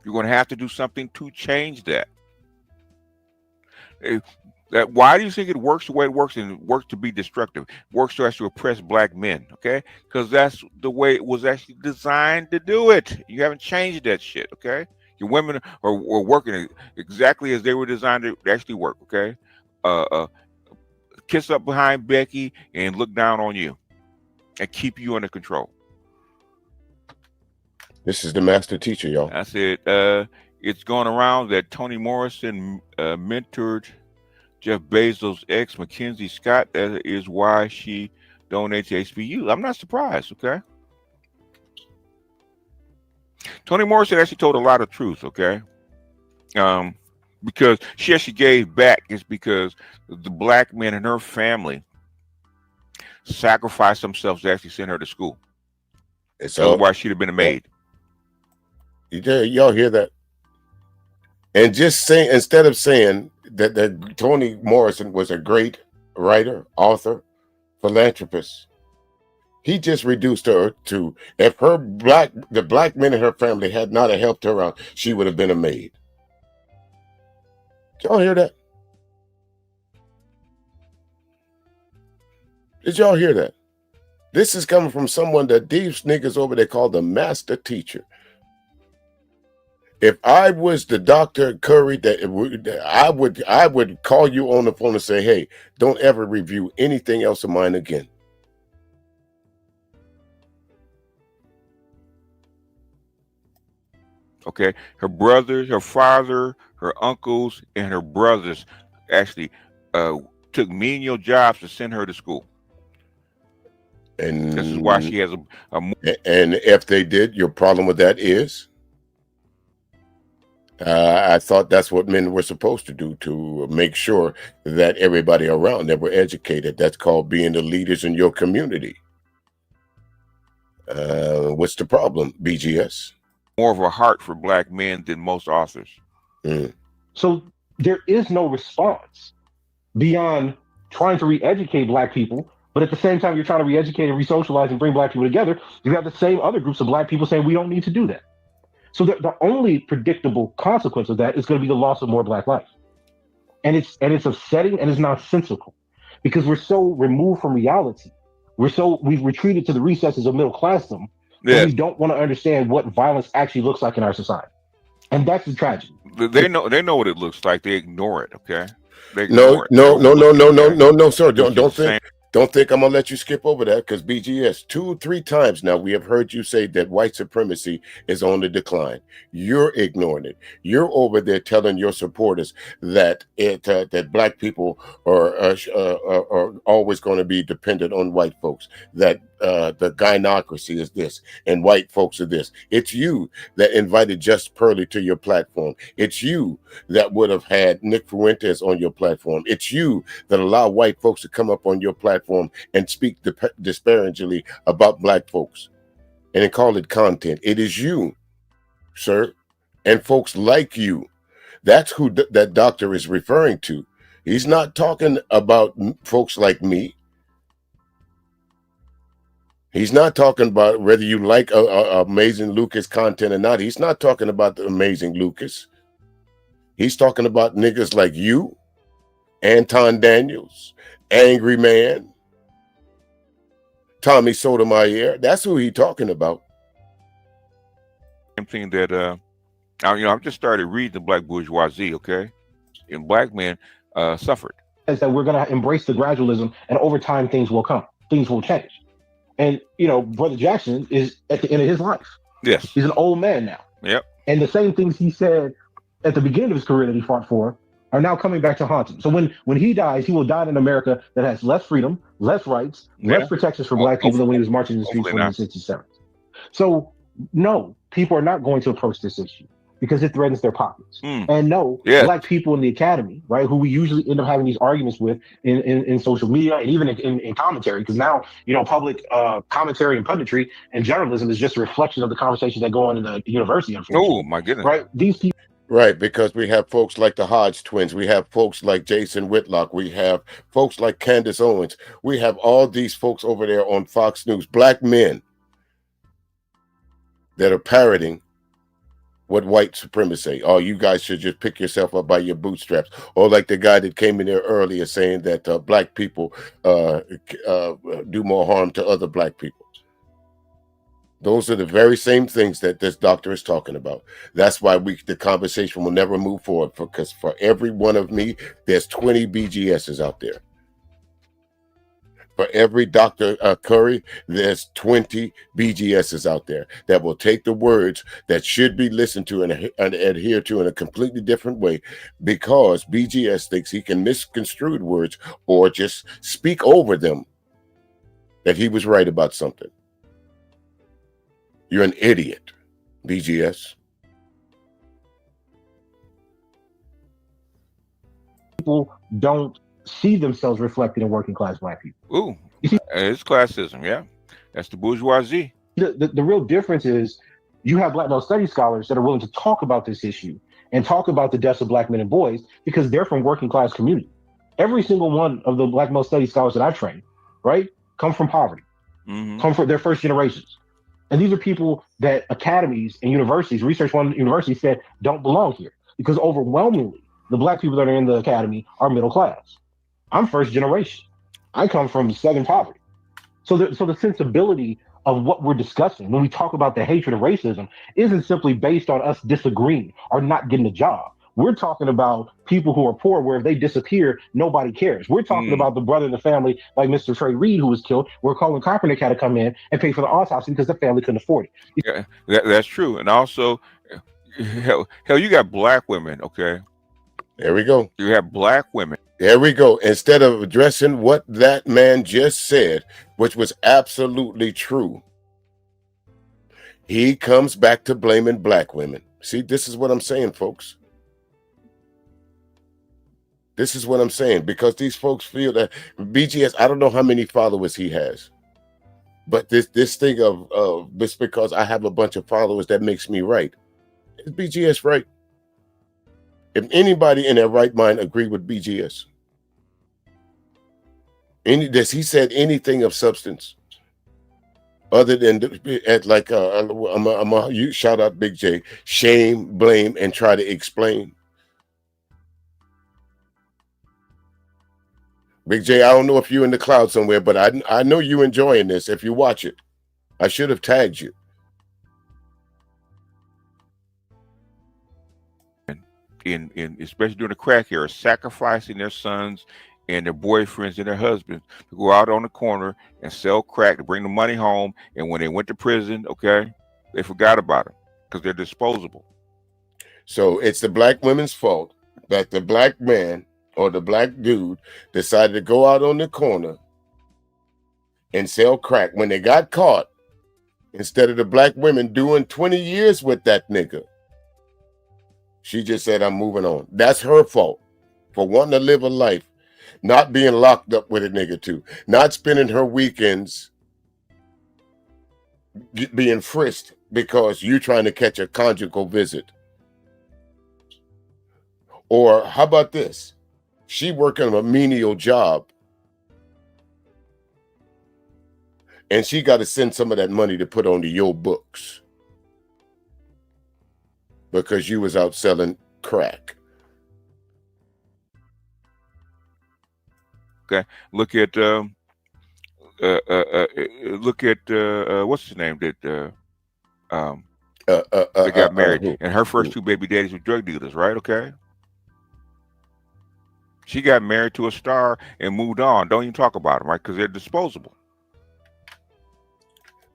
You're going to have to do something to change that. Why do you think it works the way it works, and it works to be destructive? It works to actually oppress black men, okay? Because that's the way it was actually designed to do it. You haven't changed that shit, okay? Your women are working exactly as they were designed to actually work, okay? Kiss up behind Becky and look down on you and keep you under control. This is the master teacher, y'all. I said, it's going around that Toni Morrison mentored Jeff Bezos' ex, Mackenzie Scott. That is why she donated to HBU. I'm not surprised, okay? Toni Morrison actually told a lot of truth, okay? Because she actually gave back. It's because the black men in her family sacrificed themselves to actually send her to school. Otherwise, she'd have been a maid. Y'all hear that? And just saying, instead of saying that Toni Morrison was a great writer, author, philanthropist, he just reduced her to, if the black men in her family had not helped her out, she would have been a maid. Did y'all hear that? Did y'all hear that? This is coming from someone that these niggas over there call the master teacher. If I was the Dr. Curry, I would call you on the phone and say, hey, don't ever review anything else of mine again. Okay, her brothers, her father, her uncles, and her brothers actually took menial jobs to send her to school. And this is why she has and if they did, your problem with that is? I thought that's what men were supposed to do, to make sure that everybody around them were educated. That's called being the leaders in your community. What's the problem, BGS? More of a heart for black men than most authors. So there is no response beyond trying to re-educate black people, but at the same time, you're trying to re-educate and re-socialize and bring black people together. You have the same other groups of black people saying we don't need to do that. So the only predictable consequence of that is going to be the loss of more black life. And it's upsetting and it's nonsensical because we're so removed from reality. We've retreated to the recesses of middle classdom. And we don't want to understand what violence actually looks like in our society. And that's the tragedy. They know what it looks like. They ignore it, okay? No, sir. Don't think I'm gonna let you skip over that, because BGS 2-3 times now we have heard you say that white supremacy is on the decline. You're ignoring it. You're over there telling your supporters that that black people are always going to be dependent on white folks. That the gynocracy is this and white folks are this. It's you that invited Just Pearly to your platform. It's you that would have had Nick Fuentes on your platform. It's you that allow white folks to come up on your platform and speak disparagingly about black folks and then call it content. It is you, sir, and folks like you That's who that doctor is referring to. He's not talking about folks like me. He's not talking about whether you like Amazing Lucas content or not. He's not talking about the Amazing Lucas. He's talking about niggas like you, Anton Daniels, Angry Man, Tommy Sotomayor. That's who he's talking about. Same thing that I've just started reading the Black Bourgeoisie, okay, and black men suffered. Is that we're going to embrace the gradualism, and over time things will come, things will change. And Brother Jackson is at the end of his life. Yes, he's an old man now. Yep. And the same things he said at the beginning of his career that he fought for are now coming back to haunt him. So when he dies, he will die in an America that has less freedom, less rights, less protections for black people than when he was marching in the streets in the 67. So no, people are not going to approach this issue because it threatens their pockets. And no, black people in the academy, right, who we usually end up having these arguments with in social media and even in commentary, because now, public commentary and punditry and journalism is just a reflection of the conversations that go on in the university, unfortunately. Oh, my goodness. Right? These people. Right, because we have folks like the Hodge twins. We have folks like Jason Whitlock. We have folks like Candace Owens. We have all these folks over there on Fox News, black men that are parroting what white supremacists say. Oh, you guys should just pick yourself up by your bootstraps. Or like the guy that came in there earlier saying that black people do more harm to other black people. Those are the very same things that this doctor is talking about. That's why the conversation will never move forward, because for every one of me, there's 20 BGSs out there. For every Dr. Curry, there's 20 BGSs out there that will take the words that should be listened to and adhere to in a completely different way, because BGS thinks he can misconstrue words or just speak over them that he was right about something. You're an idiot, BGS. People don't see themselves reflected in working class black people. Ooh, it's classism, yeah. That's the bourgeoisie. The real difference is you have black male studies scholars that are willing to talk about this issue and talk about the deaths of black men and boys because they're from working class community. Every single one of the black male studies scholars that I've trained, right, come from poverty, come from their first generations. And these are people that academies and universities, Research One University said don't belong here because overwhelmingly the black people that are in the academy are middle class. I'm first generation. I come from Southern poverty. So the sensibility of what we're discussing when we talk about the hatred of racism isn't simply based on us disagreeing or not getting a job. We're talking about people who are poor, where if they disappear, nobody cares. We're talking about the brother in the family, like Mr. Trey Reed, who was killed, where Colin Kaepernick had to come in and pay for the autopsy because the family couldn't afford it. Yeah, that's true. And also, hell, you got black women, okay? There we go. You have black women. There we go. Instead of addressing what that man just said, which was absolutely true, he comes back to blaming black women. See, this is what I'm saying, folks. This is what I'm saying, because these folks feel that BGS, I don't know how many followers he has, but this thing of just because I have a bunch of followers, that makes me right. Is BGS right? If anybody in their right mind agree with BGS, does he said anything of substance other than like you shout out Big J, shame, blame, and try to explain? Big J, I don't know if you're in the cloud somewhere, but I know you enjoying this. If you watch it, I should have tagged you. In especially during the crack era, sacrificing their sons and their boyfriends and their husbands to go out on the corner and sell crack to bring the money home. And when they went to prison, okay, they forgot about them because they're disposable. So it's the black women's fault that the black man or the black dude decided to go out on the corner and sell crack. When they got caught, instead of the black women doing 20 years with that nigga, she just said, I'm moving on. That's her fault for wanting to live a life, not being locked up with a nigga too, not spending her weekends being frisked because you're trying to catch a conjugal visit. Or how about this? She working a menial job, and she got to send some of that money to put onto your books because you was out selling crack. Okay, look at what's his name that they got married, and her first two baby daddies were drug dealers, right? Okay, she got married to a star and moved on. Don't even talk about them, right? Because they're disposable.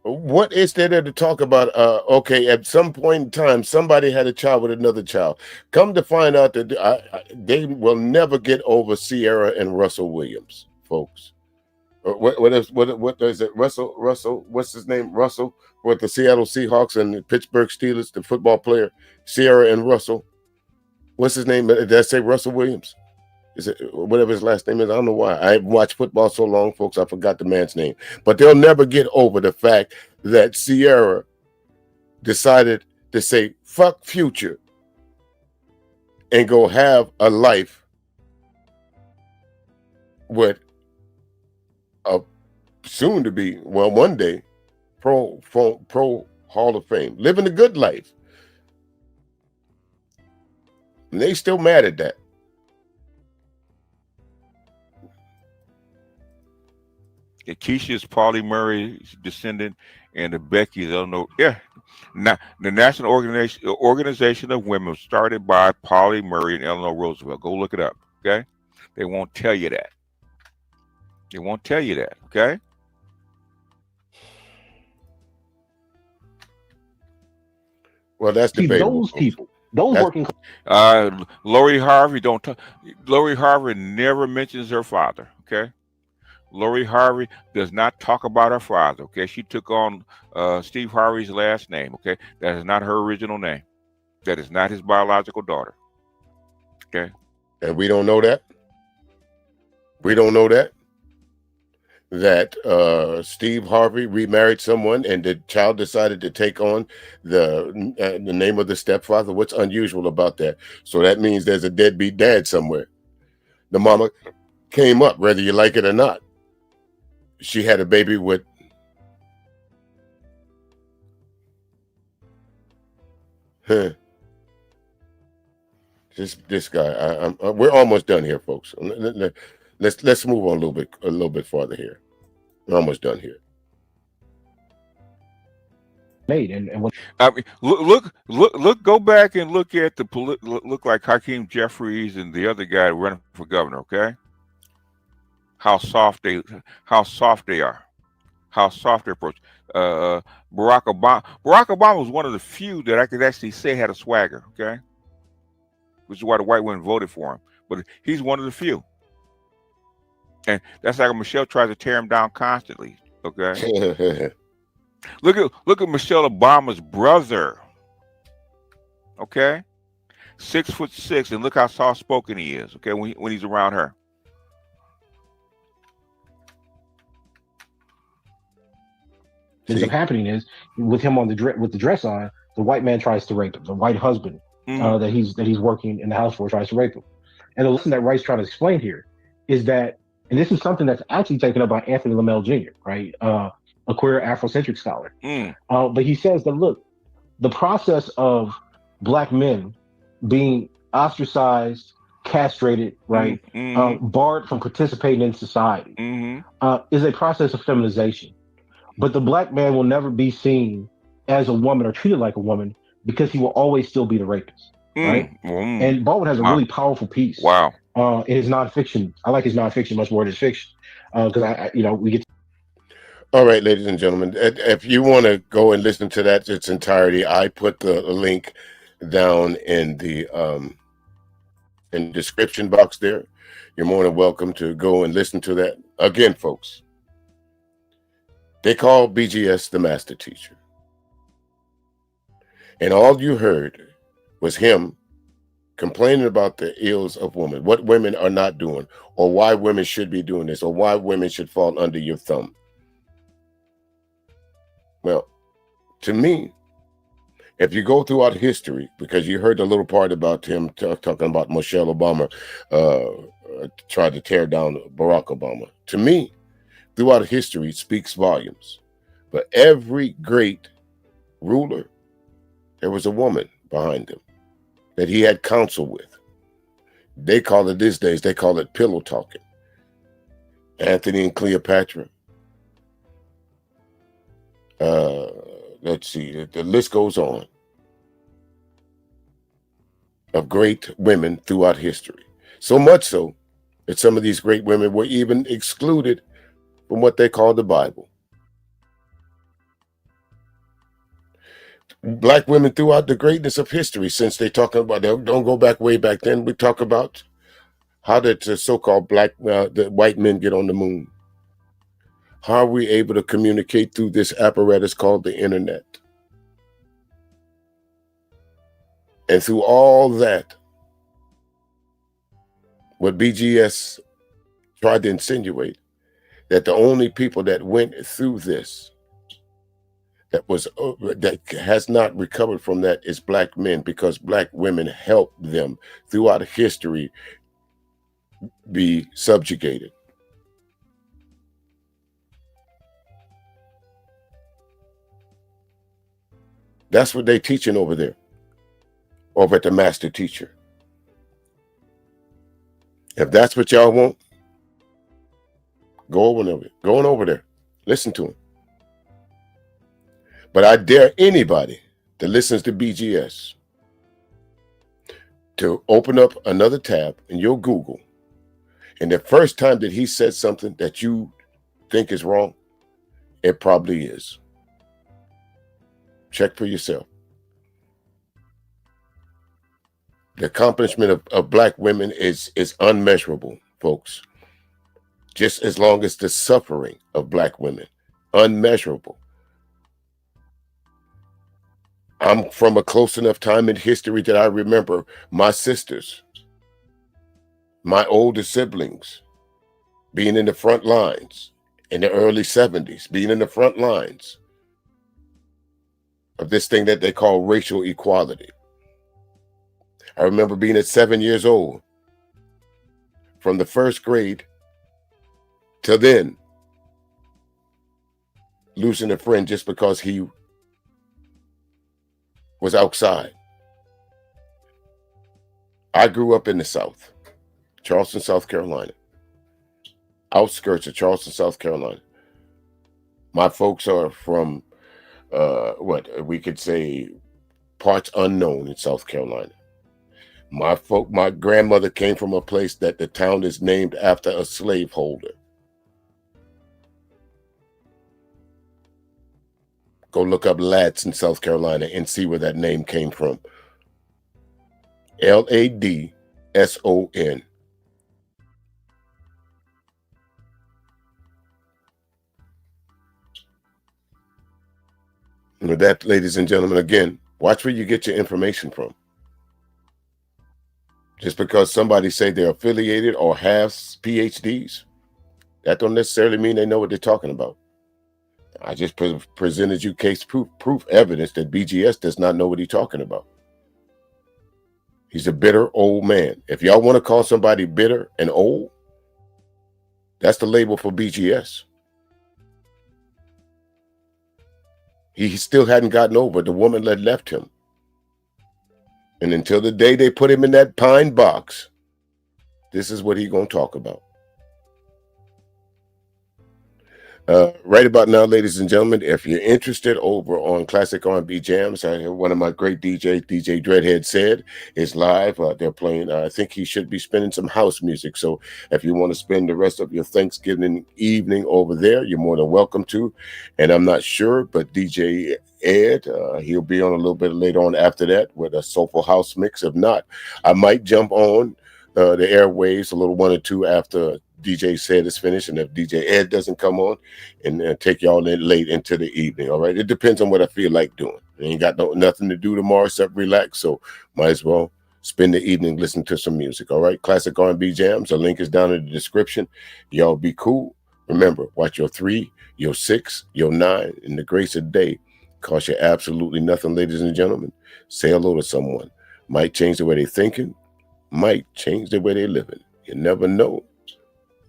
What is there to talk about? Okay, at some point in time, somebody had a child with another child. Come to find out that they will never get over Sierra and Russell Williams, folks. What is it? Russell, what's his name? Russell, with the Seattle Seahawks and the Pittsburgh Steelers, the football player, Sierra and Russell. What's his name? Did I say Russell Williams? Is it whatever his last name is? I don't know why. I haven't watched football so long, folks. I forgot the man's name. But they'll never get over the fact that Sierra decided to say, fuck Future, and go have a life with a soon to be, well, one day, pro Hall of Fame, living a good life. And they still mad at that. Keisha's Pauli Murray's descendant, and the Becky's, I don't know. Yeah, now the National Organization of Women was started by Pauli Murray and Eleanor Roosevelt. Go look it up, okay? They won't tell you that. They won't tell you that, okay? Well, that's debatable. Those people, those working. Lori Harvey, Lori Harvey never mentions her father, okay? Lori Harvey does not talk about her father, okay? She took on Steve Harvey's last name, okay? That is not her original name. That is not his biological daughter, okay? And we don't know that? We don't know that? That Steve Harvey remarried someone and the child decided to take on the name of the stepfather? What's unusual about that? So that means there's a deadbeat dad somewhere. The mama came up, whether you like it or not. She had a baby with this guy. We're almost done here, folks. Let's move on a little bit farther here. We're almost done here. Made and what I mean, look, go back and look at look like Hakeem Jeffries and the other guy running for governor, okay? How soft they are, how soft they approach. Barack Obama was one of the few that I could actually say had a swagger, okay? Which is why the white women voted for him. But he's one of the few. And that's like Michelle tries to tear him down constantly, okay? Look at Michelle Obama's brother, okay? 6'6", and look how soft-spoken he is, okay, when he's around her. ends up happening is with him on with the dress on, the white man tries to rape him. The white husband that he's working in the house for tries to rape him. And the lesson that Wright's trying to explain here is that, and this is something that's actually taken up by Anthony Lamell Jr., right? A queer Afrocentric scholar. But he says that, look, the process of Black men being ostracized, castrated, right, barred from participating in society is a process of feminization. But the Black man will never be seen as a woman or treated like a woman because he will always still be the rapist, right? And Baldwin has a really powerful piece. In his nonfiction. I like his nonfiction much more than his fiction because we get. All right, ladies and gentlemen, if you want to go and listen to that its entirety, I put the link down in the description box there. You're more than welcome to go and listen to that. Again, folks, they call BGS the master teacher. And all you heard was him complaining about the ills of women, what women are not doing, or why women should be doing this, or why women should fall under your thumb. Well, to me, If you go throughout history, because you heard the little part about him talking about Michelle Obama tried to tear down Barack Obama. To me, throughout history, it speaks volumes. But every great ruler, there was a woman behind him that he had counsel with. They call it these days, they call it pillow talking. Anthony and Cleopatra. Let's see, the list goes on of great women throughout history. So much so that some of these great women were even excluded from what they call the Bible. Black women throughout the greatness of history, since they talking about, don't go back way back then, we talk about how did the so-called the white men get on the moon? How are we able to communicate through this apparatus called the internet? And through all that, what BGS tried to insinuate, that the only people that went through this, that has not recovered from that, is black men, because black women helped them throughout history be subjugated. That's what they're teaching over there, over at the master teacher. If that's what y'all want, go over there, listen to him. But I dare anybody that listens to BGS to open up another tab in your Google, and the first time that he said something that you think is wrong, it probably is. Check for yourself. The accomplishment of black women is unmeasurable, folks. Just as long as the suffering of black women, unmeasurable. I'm from a close enough time in history that I remember my sisters, my older siblings, being in the front lines in the early 70s, being in the front lines of this thing that they call racial equality. I remember being at 7 years old, from the first grade till then, losing a friend just because he was outside. I grew up in the South, Charleston, South Carolina, outskirts of Charleston, South Carolina. My folks are from, what we could say, parts unknown in South Carolina. My grandmother came from a place that the town is named after a slaveholder. Go look up Ladson, South Carolina, and see where that name came from. Ladson. And with that, ladies and gentlemen, again, watch where you get your information from. Just because somebody say they're affiliated or have PhDs, that don't necessarily mean they know what they're talking about. I just presented you case proof evidence that BGS does not know what he's talking about. He's a bitter old man. If y'all want to call somebody bitter and old, that's the label for BGS. He still hadn't gotten over the woman that left him. And until the day they put him in that pine box, this is what he's going to talk about. Right about now, ladies and gentlemen, if you're interested over on Classic R&B Jams, one of my great DJs, DJ Dreadhead said, is live. They're playing, I think he should be spinning some house music. So if you want to spend the rest of your Thanksgiving evening over there, you're more than welcome to. And I'm not sure, but DJ Ed, he'll be on a little bit later on after that with a soulful house mix. If not, I might jump on the airwaves a little 1 or 2 after DJ Said is finished, and if DJ Ed doesn't come on, and take y'all in late into the evening. All right, it depends on what I feel like doing. I ain't got nothing to do tomorrow except relax, so might as well spend the evening listening to some music. All right, Classic R&B Jams. The link is down in the description. Y'all be cool. Remember, watch your 3, your 6, your 9, and the grace of day Cost you absolutely nothing, ladies and gentlemen. Say hello to someone. Might change the way they're thinking, might change the way they're living. You never know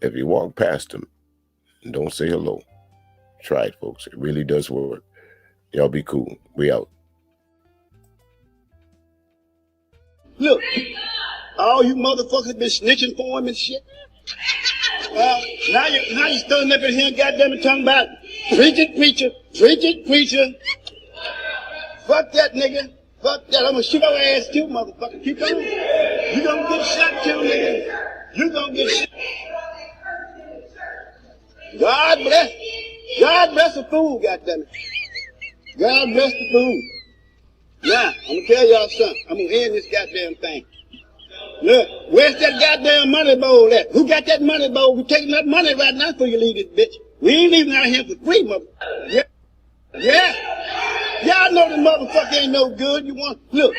if you walk past them and don't say hello. Try it, folks. It really does work. Y'all be cool. We out. Look, all you motherfuckers been snitching for him and shit. Now you standing up in here and goddamn it talking about preacher. Fuck that nigga. Fuck that. I'm gonna shoot your ass too, motherfucker. Keep on. You gonna get shot too, nigga. You gonna get shot. God bless the fool, goddammit. God bless the fool. Now, I'm gonna tell y'all something. I'm gonna end this goddamn thing. Look, where's that goddamn money bowl at? Who got that money bowl? We taking that money right now before you leave this bitch. We ain't leaving out here for free, motherfucker. Yeah. Y'all know the motherfucker ain't no good. You want, look,